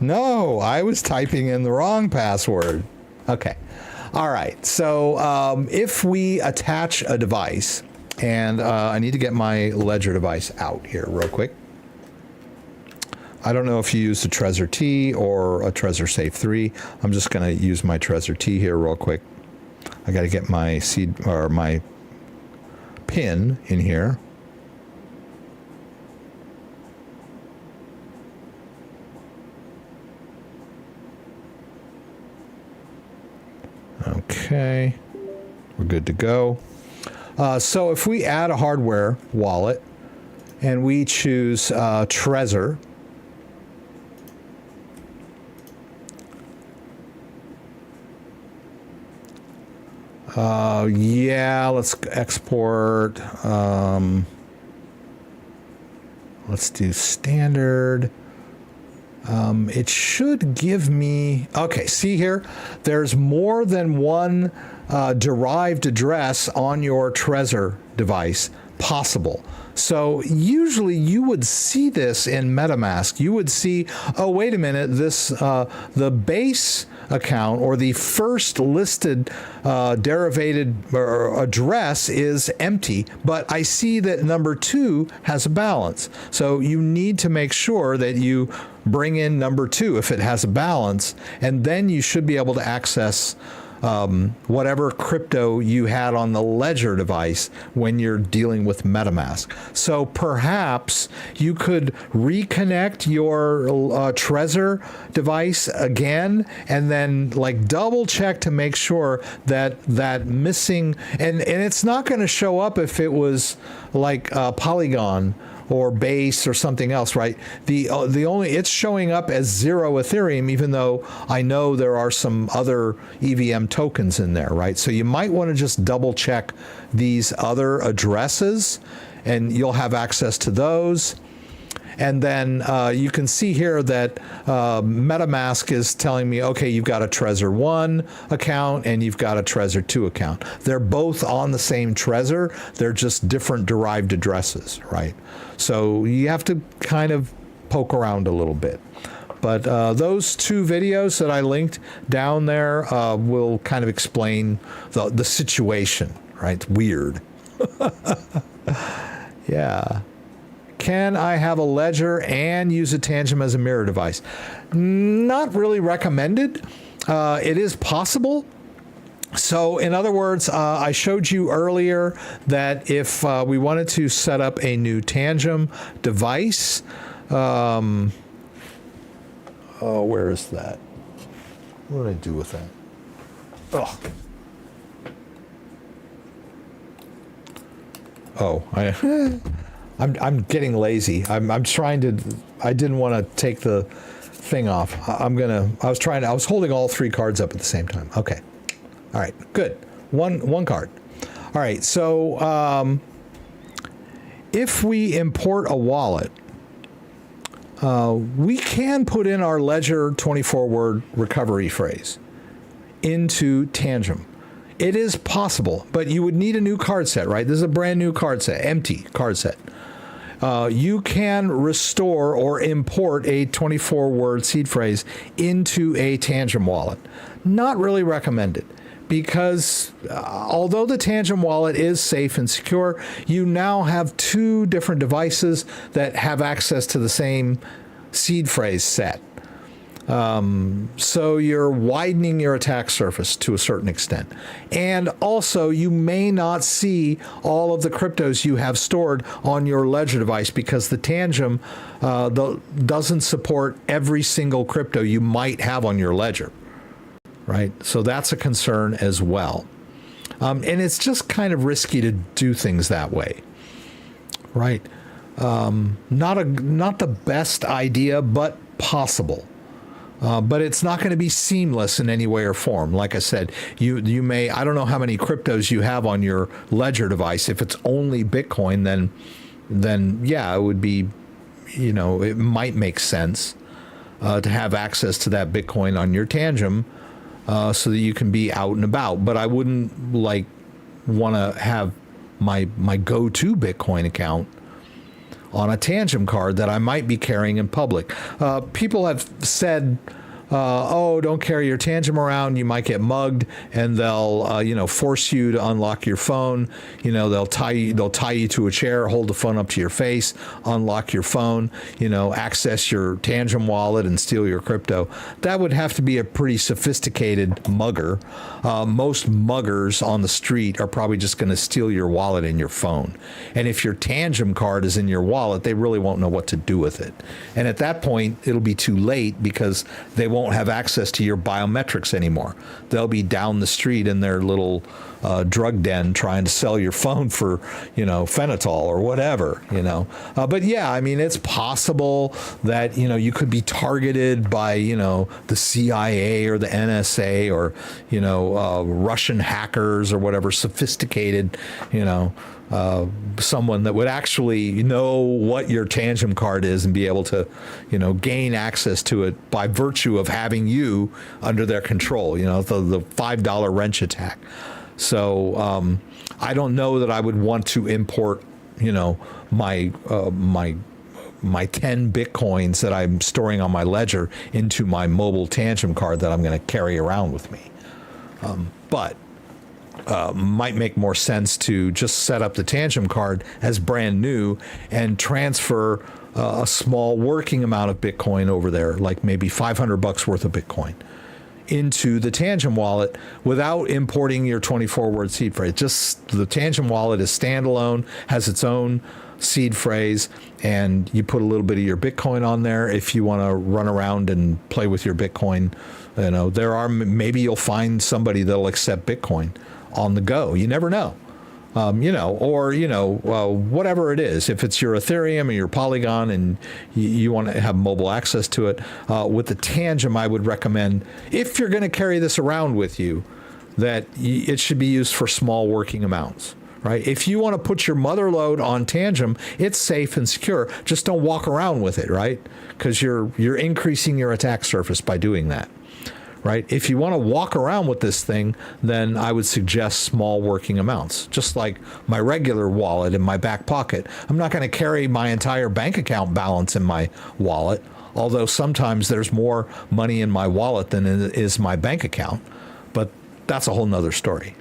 No, I was typing in the wrong password. Okay. All right. So if we attach a device, and I need to get my Ledger device out here real quick. I don't know if you use the Trezor T or a Trezor Safe 3. I'm just going to use my Trezor T here real quick. I got to get my seed or my pin in here. Okay, we're good to go. So if we add a hardware wallet and we choose Trezor, yeah, let's export. Let's do standard. It should give me, okay, see here, there's more than one derived address on your Trezor device possible. So usually you would see this in MetaMask. You would see, oh, wait a minute, this the base account or the first listed derivated or address is empty, but I see that number 2 has a balance. So you need to make sure that you bring in number 2 if it has a balance, and then you should be able to access whatever crypto you had on the ledger device when you're dealing with MetaMask. So perhaps you could reconnect your Trezor device again and then like double check to make sure that that missing, and it's not going to show up if it was like Polygon or Base or something else, right? The only, it's showing up as 0 Ethereum, even though I know there are some other EVM tokens in there, right? So you might want to just double check these other addresses and you'll have access to those. And then you can see here that MetaMask is telling me, okay, you've got a Trezor 1 account and you've got a Trezor 2 account. They're both on the same Trezor. They're just different derived addresses, right? So you have to kind of poke around a little bit. But those 2 videos that I linked down there will kind of explain the situation, right? It's weird. Yeah. Can I have a ledger and use a Tangem as a mirror device? Not really recommended. It is possible. So in other words, I showed you earlier that if we wanted to set up a new Tangem device, oh, where is that? What did I do with that? I'm getting lazy. I'm trying to, I didn't want to take the thing off. I was holding all 3 cards up at the same time. Okay. All right, good. One card. All right, so if we import a wallet, we can put in our Ledger 24-word recovery phrase into Tangem. It is possible, but you would need a new card set, right? This is a brand new card set, empty card set. You can restore or import a 24-word seed phrase into a Tangem wallet. Not really recommended because although the Tangem wallet is safe and secure, you now have 2 different devices that have access to the same seed phrase set. So you're widening your attack surface to a certain extent. And also, you may not see all of the cryptos you have stored on your Ledger device because the Tangem doesn't support every single crypto you might have on your Ledger, right? So that's a concern as well. And it's just kind of risky to do things that way, right? Not the best idea, but possible. But it's not going to be seamless in any way or form. Like I said, you may, I don't know how many cryptos you have on your Ledger device. If it's only Bitcoin, then yeah, it would be, it might make sense to have access to that Bitcoin on your Tangem so that you can be out and about. But I wouldn't want to have my go-to Bitcoin account on a Tangem card that I might be carrying in public. People have said, oh, don't carry your Tangem around, you might get mugged, and they'll force you to unlock your phone. They'll tie you to a chair, hold the phone up to your face, unlock your phone, access your Tangem wallet and steal your crypto. That would have to be a pretty sophisticated mugger. Most muggers on the street are probably just going to steal your wallet and your phone. And if your Tangem card is in your wallet, they really won't know what to do with it. And at that point, it'll be too late because they won't have access to your biometrics anymore. They'll be down the street in their little drug den trying to sell your phone for, phenol or whatever, But yeah, I mean, it's possible that, you could be targeted by, the CIA or the NSA or, Russian hackers or whatever, sophisticated, someone that would actually know what your Tangem card is and be able to, gain access to it by virtue of having you under their control, the $5 wrench attack. So I don't know that I would want to import my 10 Bitcoins that I'm storing on my ledger into my mobile Tangem card that I'm going to carry around with me. But might make more sense to just set up the Tangem card as brand new and transfer a small working amount of Bitcoin over there, like maybe $500 worth of Bitcoin, into the Tangem wallet without importing your 24-word seed phrase. Just the Tangem wallet is standalone, has its own seed phrase, and you put a little bit of your Bitcoin on there if you want to run around and play with your Bitcoin. Maybe you'll find somebody that'll accept Bitcoin on the go. You never know. Whatever it is, if it's your Ethereum or your Polygon and you want to have mobile access to it, with the Tangem, I would recommend, if you're going to carry this around with you, that it should be used for small working amounts. Right? If you want to put your mother load on Tangem, it's safe and secure. Just don't walk around with it, right? Because you're increasing your attack surface by doing that. Right? If you want to walk around with this thing, then I would suggest small working amounts. Just like my regular wallet in my back pocket. I'm not going to carry my entire bank account balance in my wallet, although sometimes there's more money in my wallet than is my bank account. But that's a whole nother story.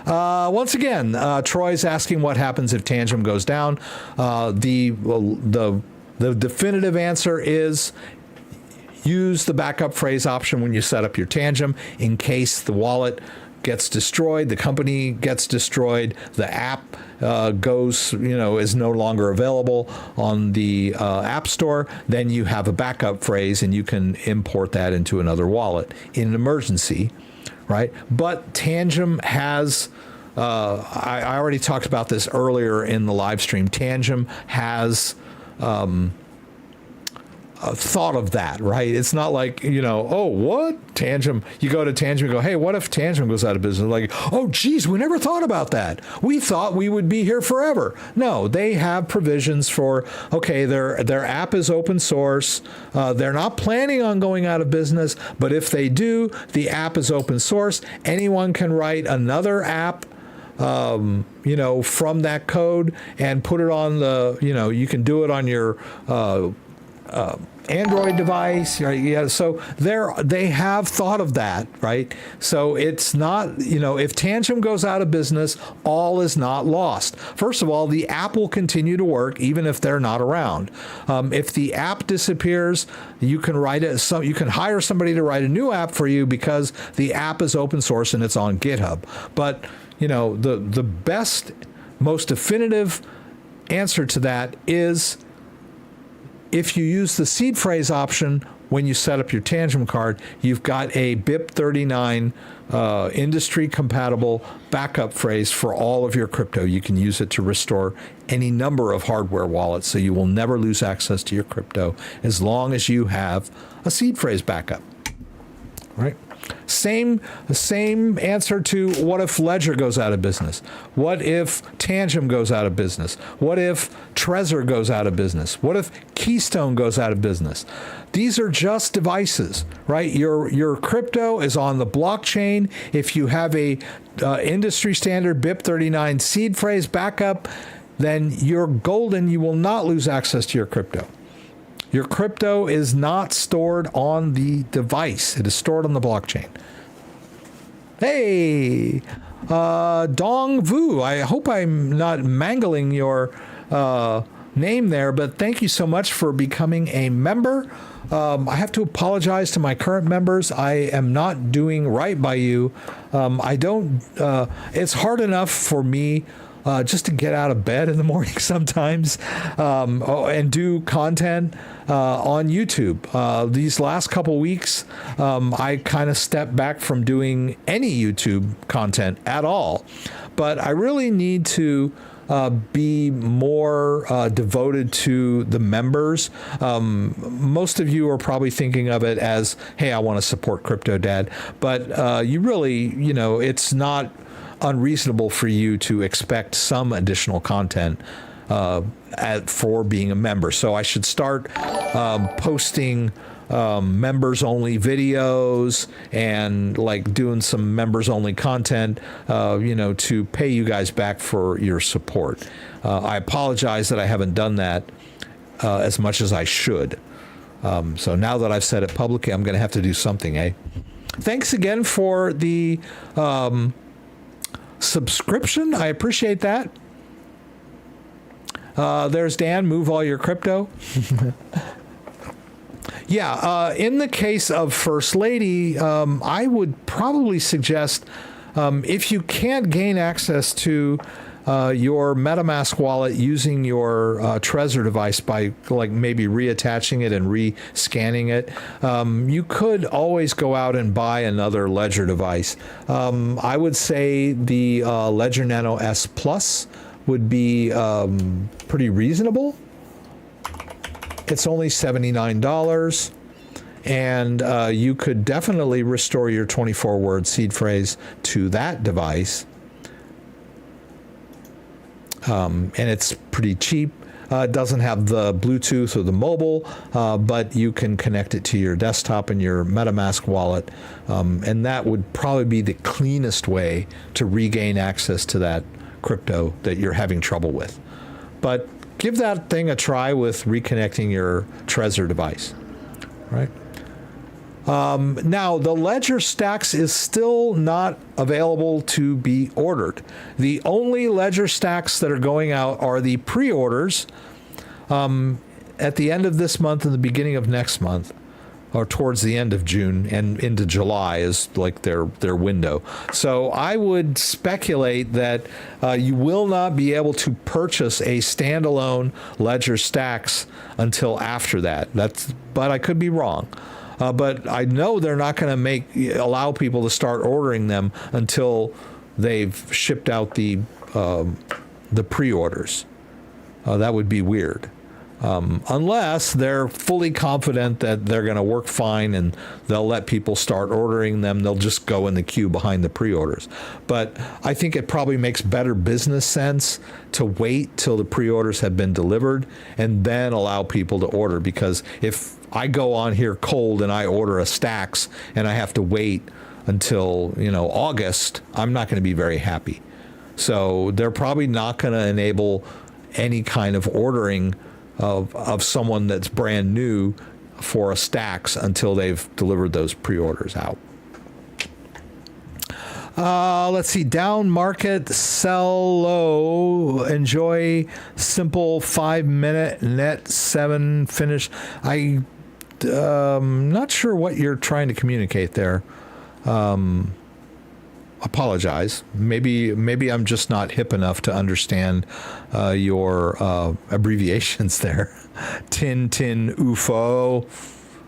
Once again, Troy's asking what happens if Tangem goes down. The definitive answer is use the backup phrase option when you set up your Tangem in case the wallet gets destroyed, the company gets destroyed, the app is no longer available on the App Store. Then you have a backup phrase and you can import that into another wallet in an emergency. Right? But Tangem has, I already talked about this earlier in the live stream, Tangem has thought of that, right? It's not like, oh, what? Tangem, you go to Tangem and go, hey, what if Tangem goes out of business? Like, oh, geez, we never thought about that. We thought we would be here forever. No, they have provisions for, okay, their app is open source. They're not planning on going out of business, but if they do, the app is open source. Anyone can write another app from that code and put it on you can do it on your Android device, right? Yeah, so they have thought of that, right? So it's not, if Tangem goes out of business, all is not lost. First of all, the app will continue to work even if they're not around. If the app disappears, you can you can hire somebody to write a new app for you because the app is open source and it's on GitHub. But the best, most definitive answer to that is, if you use the seed phrase option when you set up your Tangem card, you've got a BIP39 industry compatible backup phrase for all of your crypto. You can use it to restore any number of hardware wallets, so you will never lose access to your crypto as long as you have a seed phrase backup. Right? Same answer to what if Ledger goes out of business? What if Tangem goes out of business? What if Trezor goes out of business? What if Keystone goes out of business? These are just devices, right? Your crypto is on the blockchain. If you have a industry standard BIP39 seed phrase backup, then you're golden. You will not lose access to your crypto. Your crypto is not stored on the device. It is stored on the blockchain. Hey, Dong Vu, I hope I'm not mangling your name there, but thank you so much for becoming a member. I have to apologize to my current members. I am not doing right by you. It's hard enough for me just to get out of bed in the morning sometimes and do content on YouTube. These last couple weeks, I kind of stepped back from doing any YouTube content at all. But I really need to be more devoted to the members. Most of you are probably thinking of it as, hey, I want to support CryptoDad. But you really, it's not unreasonable for you to expect some additional content for being a member. So I should start posting members only videos and like doing some members only content, to pay you guys back for your support. I apologize that I haven't done that as much as I should. So now that I've said it publicly, I'm going to have to do something, eh? Thanks again for the subscription. I appreciate that. There's Dan, move all your crypto. Yeah, in the case of First Lady, I would probably suggest if you can't gain access to your MetaMask wallet using your Trezor device by like maybe reattaching it and re-scanning it, you could always go out and buy another Ledger device. I would say the Ledger Nano S Plus would be pretty reasonable. It's only $79, and you could definitely restore your 24-word seed phrase to that device. And it's pretty cheap. It doesn't have the Bluetooth or the mobile, but you can connect it to your desktop and your MetaMask wallet, and that would probably be the cleanest way to regain access to that crypto that you're having trouble with. But give that thing a try with reconnecting your Trezor device, right? Now, the Ledger STAX is still not available to be ordered. The only Ledger STAX that are going out are the pre-orders at the end of this month and the beginning of next month, or towards the end of June and into July is like their window. So I would speculate that you will not be able to purchase a standalone Ledger STAX until after that. But I could be wrong. But I know they're not going to allow people to start ordering them until they've shipped out the pre-orders. That would be weird. Unless they're fully confident that they're going to work fine and they'll let people start ordering them. They'll just go in the queue behind the pre-orders. But I think it probably makes better business sense to wait till the pre-orders have been delivered and then allow people to order. Because if I go on here cold and I order a STAX and I have to wait until, August, I'm not going to be very happy. So they're probably not going to enable any kind of ordering of someone that's brand new for a STAX until they've delivered those pre-orders out. Let's see. Down market, sell low, enjoy simple 5-minute net 7 finish. I'm not sure what you're trying to communicate there. Apologize. Maybe I'm just not hip enough to understand your abbreviations there. Tin UFO.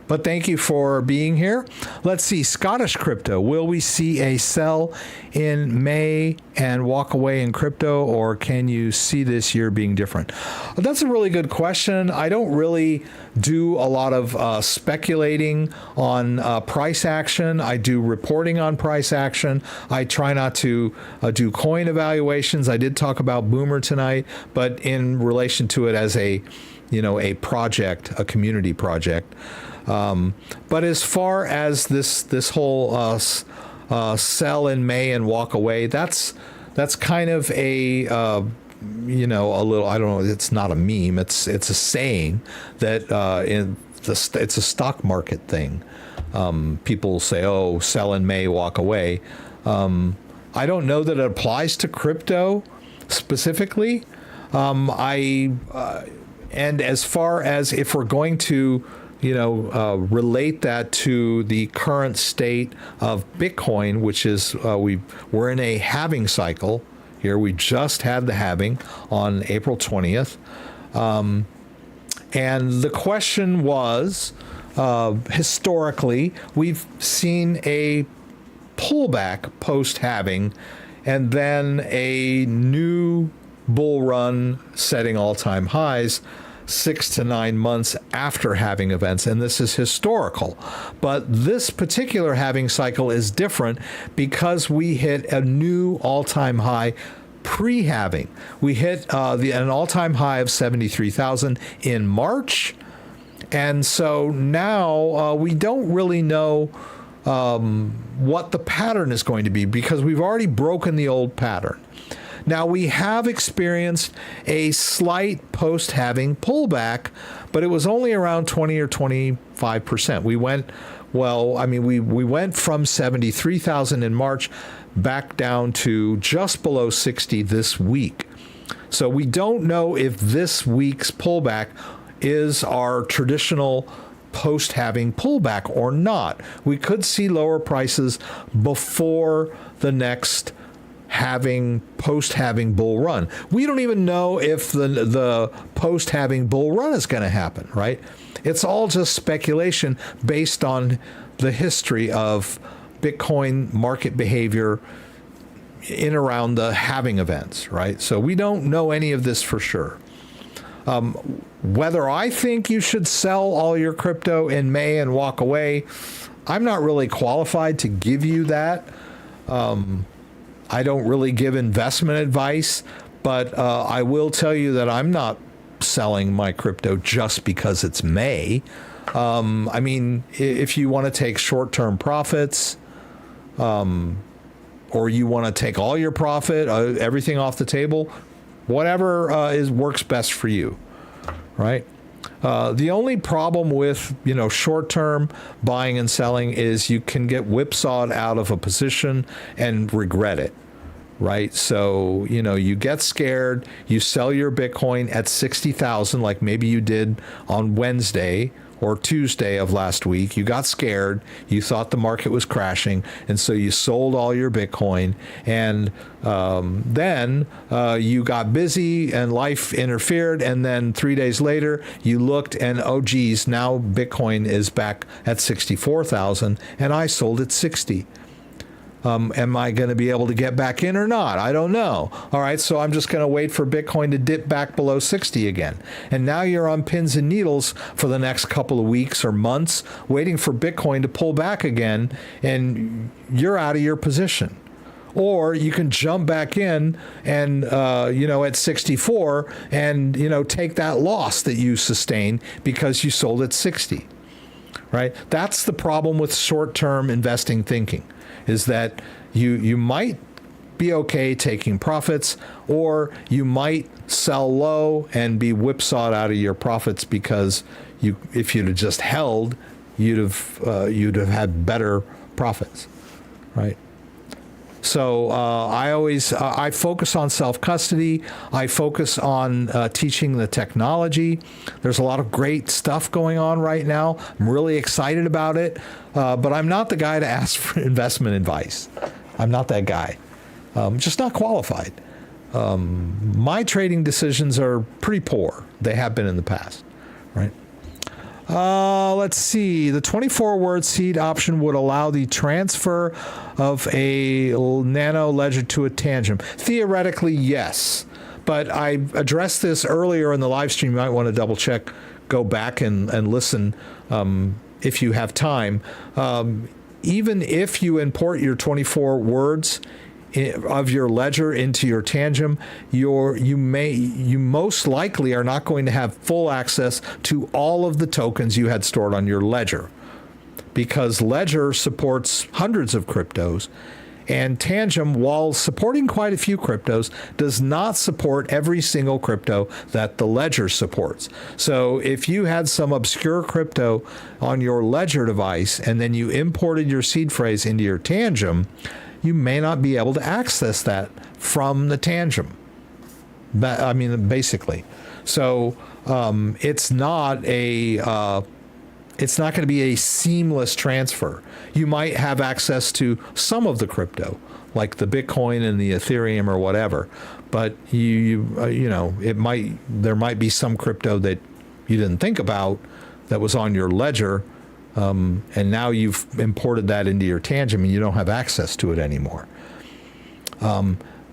But thank you for being here. Let's see, Scottish crypto. Will we see a sell in May and walk away in crypto, or can you see this year being different? Well, that's a really good question. I don't really do a lot of speculating on price action. I do reporting on price action. I try not to do coin evaluations. I did talk about Boomer tonight, but in relation to it as a project, a community project. But as far as this whole sell in May and walk away, that's kind of a a little, I don't know, it's not a meme, it's a saying that it's a stock market thing. People say, oh, sell in May, walk away. I don't know that it applies to crypto specifically. And as far as if we're going to relate that to the current state of Bitcoin, which is we're in a halving cycle here. We just had the halving on April 20th. And the question was, historically, we've seen a pullback post-halving and then a new bull run setting all-time highs 6 to 9 months after halving events, and this is historical. But this particular halving cycle is different because we hit a new all-time high pre-halving. We hit an all-time high of 73,000 in March, And so now we don't really know what the pattern is going to be because we've already broken the old pattern. Now, we have experienced a slight post-halving pullback, but it was only around 20 or 25%. We went, we went from 73,000 in March back down to just below 60 this week. So we don't know if this week's pullback is our traditional post-halving pullback or not. We could see lower prices before the next post-halving bull run. We don't even know if the post-halving bull run is going to happen, right? It's all just speculation based on the history of Bitcoin market behavior in around the halving events, right? So we don't know any of this for sure. Whether I think you should sell all your crypto in May and walk away, I'm not really qualified to give you that. I don't really give investment advice, but I will tell you that I'm not selling my crypto just because it's May. I mean, if you want to take short-term profits, or you want to take all your profit, everything off the table, whatever works best for you, right? The only problem with, short-term buying and selling is you can get whipsawed out of a position and regret it, right? So, you get scared, you sell your Bitcoin at 60,000, like maybe you did on Wednesday or Tuesday of last week. You got scared, you thought the market was crashing, and so you sold all your Bitcoin, and then you got busy and life interfered, and then 3 days later you looked and, oh geez, now Bitcoin is back at 64,000 and I sold at 60. Am I going to be able to get back in or not? I don't know. All right, so I'm just going to wait for Bitcoin to dip back below 60 again. And now you're on pins and needles for the next couple of weeks or months, waiting for Bitcoin to pull back again, and you're out of your position. Or you can jump back in and, at 64 and, take that loss that you sustained because you sold at 60, right? That's the problem with short-term investing thinking, is that you might be okay taking profits, or you might sell low and be whipsawed out of your profits because if you'd have just held, you'd have had better profits, right? So I focus on self-custody. I focus on teaching the technology. There's a lot of great stuff going on right now. I'm really excited about it, but I'm not the guy to ask for investment advice. I'm not that guy. I'm just not qualified. My trading decisions are pretty poor. They have been in the past, right? Let's see. The 24-word seed option would allow the transfer of a nano ledger to a Tangem. Theoretically, yes. But I addressed this earlier in the live stream. You might want to double check, go back and listen if you have time. Even if you import your 24 words of your ledger into your Tangem, you most likely are not going to have full access to all of the tokens you had stored on your ledger, because Ledger supports hundreds of cryptos, and Tangem, while supporting quite a few cryptos, does not support every single crypto that the Ledger supports. So if you had some obscure crypto on your Ledger device and then you imported your seed phrase into your Tangem, you may not be able to access that from the Tangem. Basically. So it's not going to be a seamless transfer. You might have access to some of the crypto, like the Bitcoin and the Ethereum or whatever, but there might be some crypto that you didn't think about that was on your ledger. And now you've imported that into your Tangem and you don't have access to it anymore.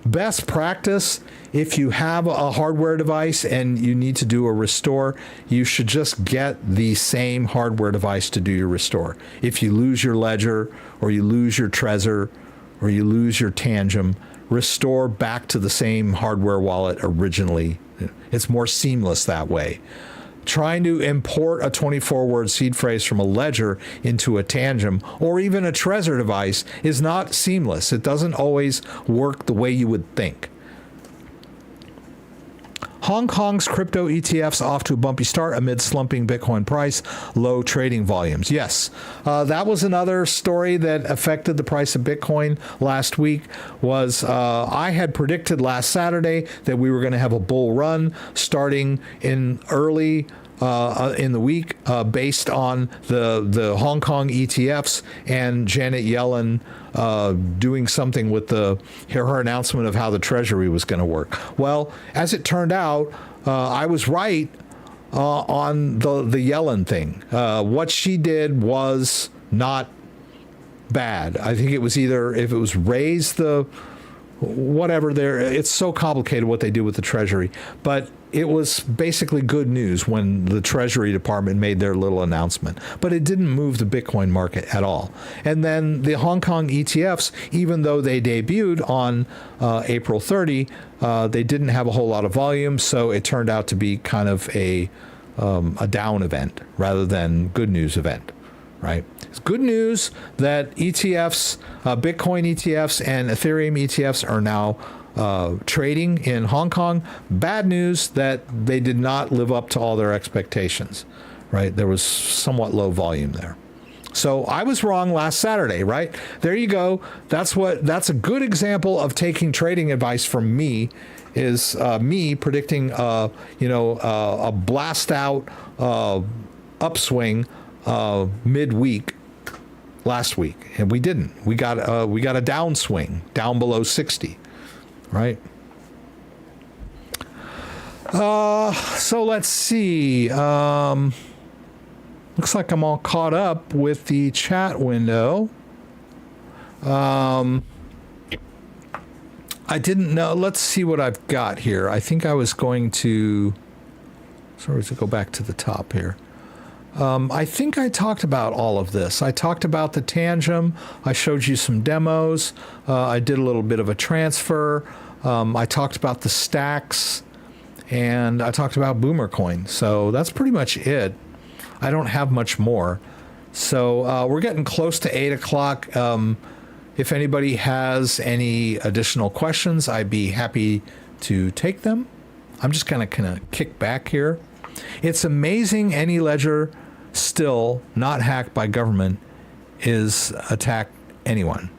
Best practice, if you have a hardware device and you need to do a restore, you should just get the same hardware device to do your restore. If you lose your Ledger, or you lose your Trezor, or you lose your Tangem, restore back to the same hardware wallet originally. It's more seamless that way. trying to import a 24-word seed phrase from a ledger into a Tangem or even a Trezor device is not seamless. It doesn't always work the way you would think. Hong Kong's crypto ETFs off to a bumpy start amid slumping Bitcoin price, low trading volumes. Yes, that was another story that affected the price of Bitcoin last week. I had predicted last Saturday that we were going to have a bull run starting in early in the week based on the Hong Kong ETFs and Janet Yellen doing something with her announcement of how the Treasury was going to work. Well, as it turned out, I was right on the Yellen thing. What she did was not bad. I think it was either if it was raise the whatever there. It's so complicated what they do with the Treasury, but it was basically good news when the Treasury Department made their little announcement, but it didn't move the Bitcoin market at all. And then the Hong Kong ETFs, even though they debuted on April 30, they didn't have a whole lot of volume, so it turned out to be kind of a down event rather than good news event, right? It's good news that ETFs, Bitcoin ETFs and Ethereum ETFs are now trading in Hong Kong. Bad news that they did not live up to all their expectations, right? There was somewhat low volume there. So I was wrong last Saturday, right? There you go. That's a good example of taking trading advice from me, is me predicting, a blast out upswing midweek last week, and we didn't. We got a downswing down below 60. Right. So let's see. Looks like I'm all caught up with the chat window. I didn't know. Let's see what I've got here. I think I was going to. Sorry to go back to the top here. I think I talked about all of this. I talked about the Tangem. I showed you some demos. I did a little bit of a transfer. I talked about the STAX, and I talked about Boomer Coin. So that's pretty much it. I don't have much more. So we're getting close to 8 o'clock. If anybody has any additional questions, I'd be happy to take them. I'm just going to kind of kick back here. It's amazing any ledger still not hacked by government is attacked anyone.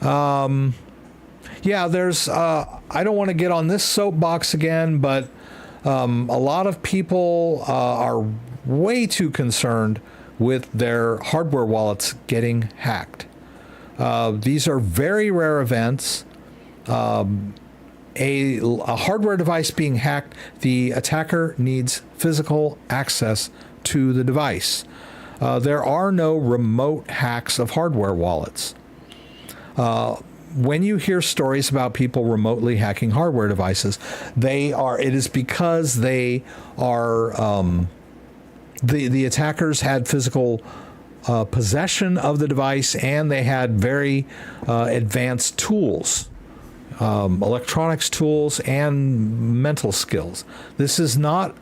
Yeah, there's, I don't want to get on this soapbox again, but a lot of people are way too concerned with their hardware wallets getting hacked. These are very rare events. A hardware device being hacked, the attacker needs physical access to the device. There are no remote hacks of hardware wallets. When you hear stories about people remotely hacking hardware devices, it is because they are, the attackers had physical possession of the device, and they had very advanced tools. Electronics tools and mental skills. This is not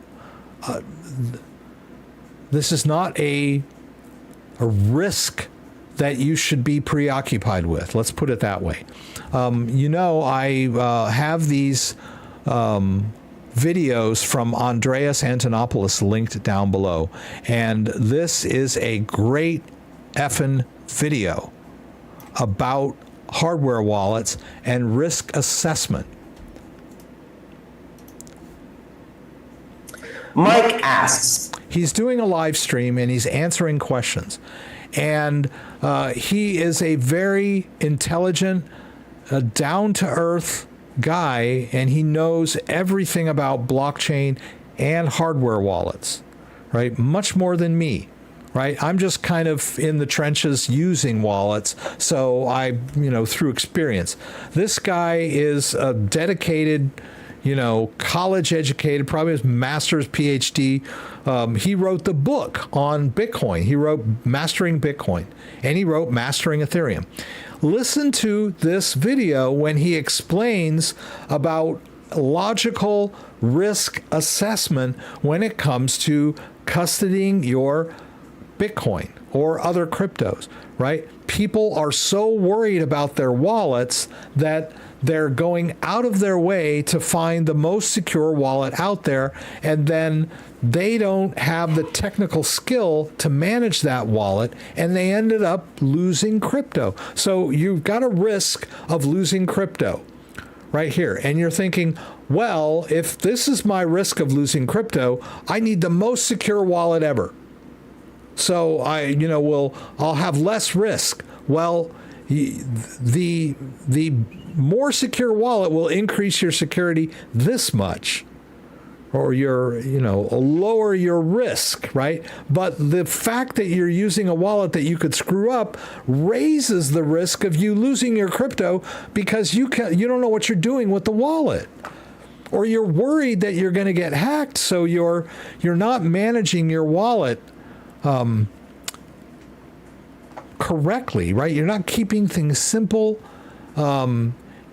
a risk that you should be preoccupied with. Let's put it that way. I have these videos from Andreas Antonopoulos linked down below, and this is a great effing video about hardware wallets and risk assessment. Mike asks. He's doing a live stream and he's answering questions. And he is a very intelligent, down-to-earth guy, and he knows everything about blockchain and hardware wallets, right? Much more than me. Right, I'm just kind of in the trenches using wallets, so through experience. This guy is a dedicated, college educated, probably his master's, PhD. He wrote the book on Bitcoin. He wrote Mastering Bitcoin, and he wrote Mastering Ethereum. Listen to this video when he explains about logical risk assessment when it comes to custodying your Bitcoin or other cryptos, right? People are so worried about their wallets that they're going out of their way to find the most secure wallet out there, and then they don't have the technical skill to manage that wallet, and they ended up losing crypto. So you've got a risk of losing crypto right here. And you're thinking, well, if this is my risk of losing crypto, I need the most secure wallet ever. So I'll have less risk. Well, the more secure wallet will increase your security this much, or lower your risk, right? But the fact that you're using a wallet that you could screw up raises the risk of you losing your crypto, because you don't know what you're doing with the wallet, or you're worried that you're going to get hacked. So you're not managing your wallet correctly, right? You're not keeping things simple.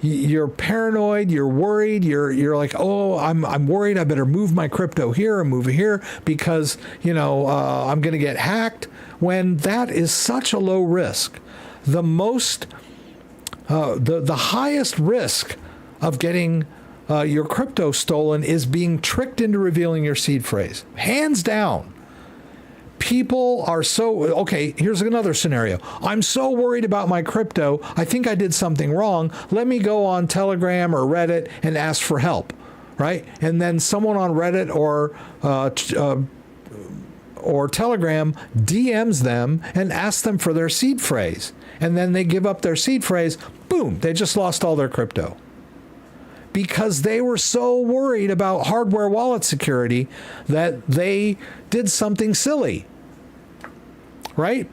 You're paranoid. You're worried. You're like, oh, I'm worried. I better move my crypto here and move it here because I'm going to get hacked. When that is such a low risk, the highest risk of getting your crypto stolen is being tricked into revealing your seed phrase, hands down. People are okay, here's another scenario. I'm so worried about my crypto, I think I did something wrong. Let me go on Telegram or Reddit and ask for help, right? And then someone on Reddit or Telegram DMs them and asks them for their seed phrase. And then they give up their seed phrase, boom, they just lost all their crypto. Because they were so worried about hardware wallet security that they did something silly, right?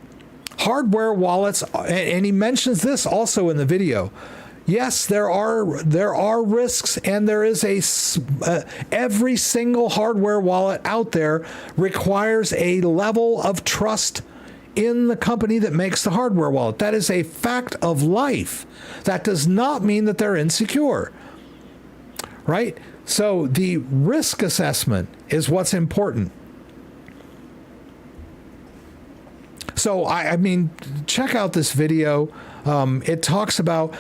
Hardware wallets, and he mentions this also in the video. Yes, there are risks, and there is every single hardware wallet out there requires a level of trust in the company that makes the hardware wallet. That is a fact of life. That does not mean that they're insecure. Right? So the risk assessment is what's important. So, I mean, check out this video. It talks about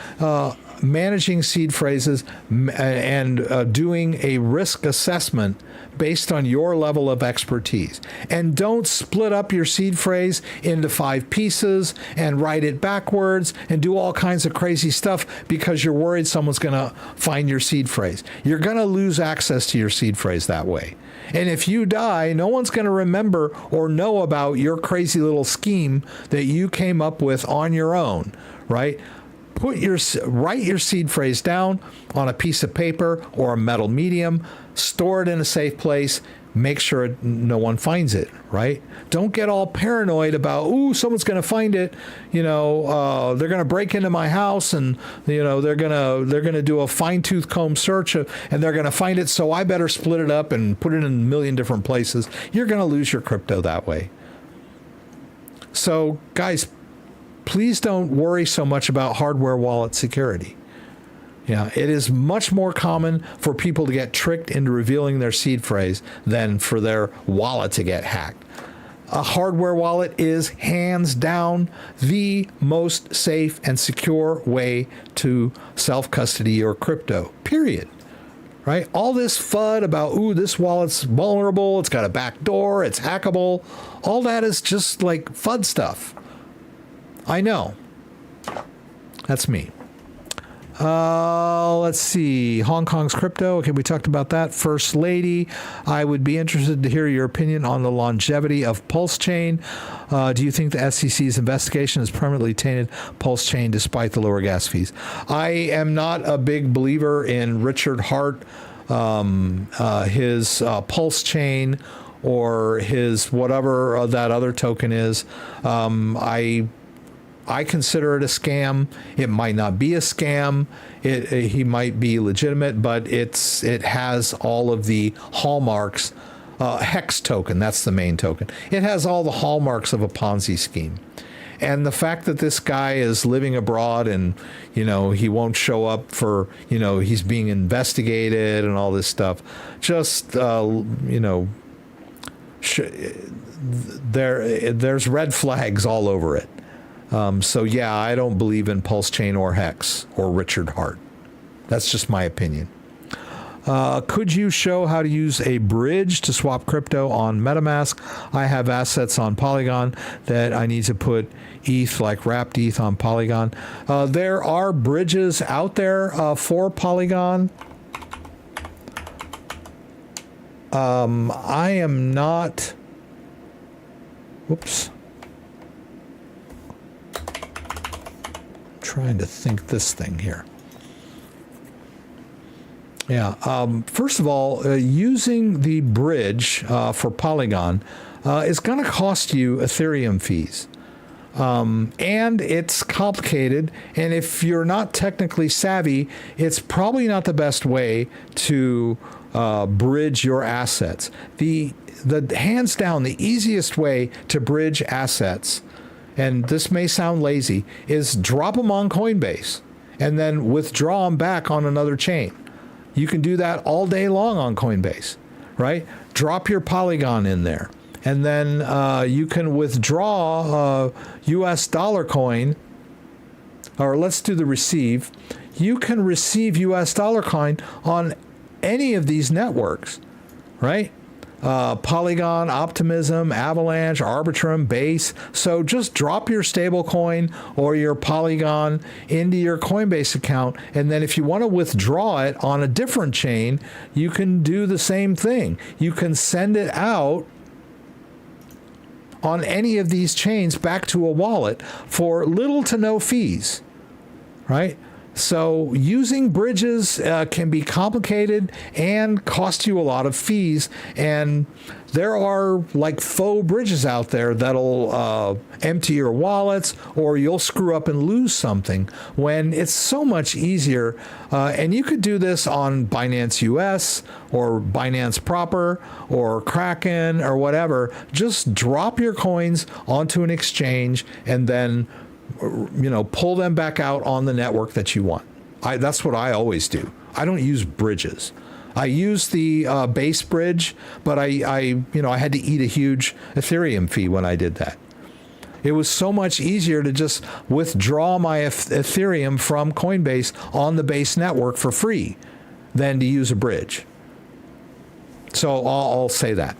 managing seed phrases and doing a risk assessment based on your level of expertise. And don't split up your seed phrase into 5 pieces and write it backwards and do all kinds of crazy stuff because you're worried someone's going to find your seed phrase. You're going to lose access to your seed phrase that way. And if you die, no one's going to remember or know about your crazy little scheme that you came up with on your own, right? Write your seed phrase down on a piece of paper or a metal medium, store it in a safe place, make sure no one finds it, right? Don't get all paranoid about, someone's going to find it, they're going to break into my house and, they're going to do a fine-tooth comb search and they're going to find it, so I better split it up and put it in a million different places. You're going to lose your crypto that way. So, guys, please don't worry so much about hardware wallet security. Yeah, it is much more common for people to get tricked into revealing their seed phrase than for their wallet to get hacked. A hardware wallet is hands down the most safe and secure way to self-custody your crypto, period. Right? All this FUD about, this wallet's vulnerable, it's got a back door, it's hackable, all that is just like FUD stuff. I know. That's me. Let's see. Hong Kong's crypto. Okay, we talked about that. First Lady. I would be interested to hear your opinion on the longevity of Pulse Chain. Do you think the SEC's investigation has permanently tainted Pulse Chain despite the lower gas fees? I am not a big believer in Richard Hart, his Pulse Chain, or his whatever that other token is. I consider it a scam. It might not be a scam. He might be legitimate, but it has all of the hallmarks. Hex token, that's the main token. It has all the hallmarks of a Ponzi scheme. And the fact that this guy is living abroad and, he won't show up for, he's being investigated and all this stuff, just, there's red flags all over it. So yeah, I don't believe in Pulse Chain or Hex or Richard Hart. That's just my opinion. Could you show how to use a bridge to swap crypto on MetaMask? I have assets on Polygon that I need to put ETH, like wrapped ETH, on Polygon. There are bridges out there for Polygon. I am not... Whoops. Trying to think this thing here. Yeah. First of all, using the bridge for Polygon is going to cost you Ethereum fees. And it's complicated. And if you're not technically savvy, it's probably not the best way to bridge your assets. The hands down, the easiest way to bridge assets, and this may sound lazy, is drop them on Coinbase and then withdraw them back on another chain. You can do that all day long on Coinbase, right? Drop your Polygon in there, and then you can withdraw US dollar coin, or let's do the receive. You can receive US dollar coin on any of these networks, right? Polygon, Optimism, Avalanche, Arbitrum, Base. So just drop your stable coin or your Polygon into your Coinbase account, and then if you want to withdraw it on a different chain, you can do the same thing. You can send it out on any of these chains back to a wallet for little to no fees, right? So using bridges can be complicated and cost you a lot of fees. And there are like faux bridges out there that'll empty your wallets, or you'll screw up and lose something, when it's so much easier. And you could do this on Binance US or Binance proper or Kraken or whatever. Just drop your coins onto an exchange and then pull them back out on the network that you want. That's what I always do. I don't use bridges. I use the base bridge, but I had to eat a huge Ethereum fee when I did that. It was so much easier to just withdraw my Ethereum from Coinbase on the base network for free than to use a bridge. So I'll say that.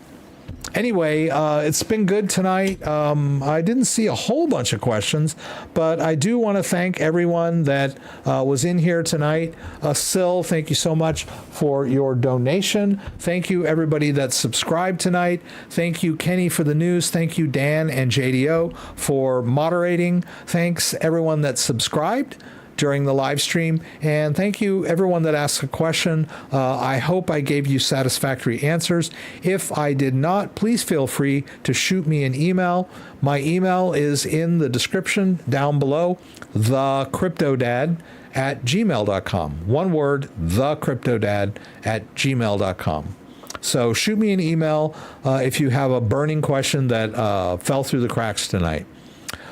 Anyway, it's been good tonight. I didn't see a whole bunch of questions, but I do want to thank everyone that was in here tonight. Sil, thank you so much for your donation. Thank you, everybody that subscribed tonight. Thank you, Kenny, for the news. Thank you, Dan and JDO, for moderating. Thanks, everyone that subscribed during the live stream, and thank you everyone that asked a question. I hope I gave you satisfactory answers. If I did not, please feel free to shoot me an email. My email is in the description down below, thecryptodad@gmail.com. One word, thecryptodad@gmail.com. So shoot me an email if you have a burning question that fell through the cracks tonight.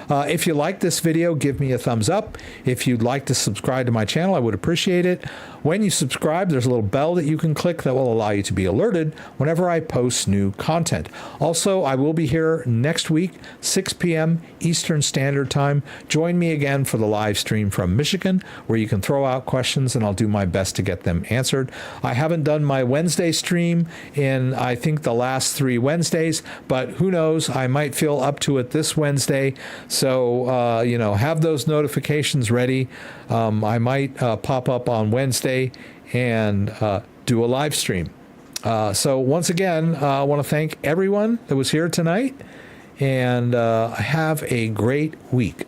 If you like this video, give me a thumbs up. If you'd like to subscribe to my channel, I would appreciate it. When you subscribe, there's a little bell that you can click that will allow you to be alerted whenever I post new content. Also, I will be here next week, 6 p.m. Eastern Standard Time. Join me again for the live stream from Michigan, where you can throw out questions and I'll do my best to get them answered. I haven't done my Wednesday stream in, I think, the last 3 Wednesdays, but who knows? I might feel up to it this Wednesday. So, have those notifications ready. I might pop up on Wednesday and do a live stream. So once again, I want to thank everyone that was here tonight, and have a great week.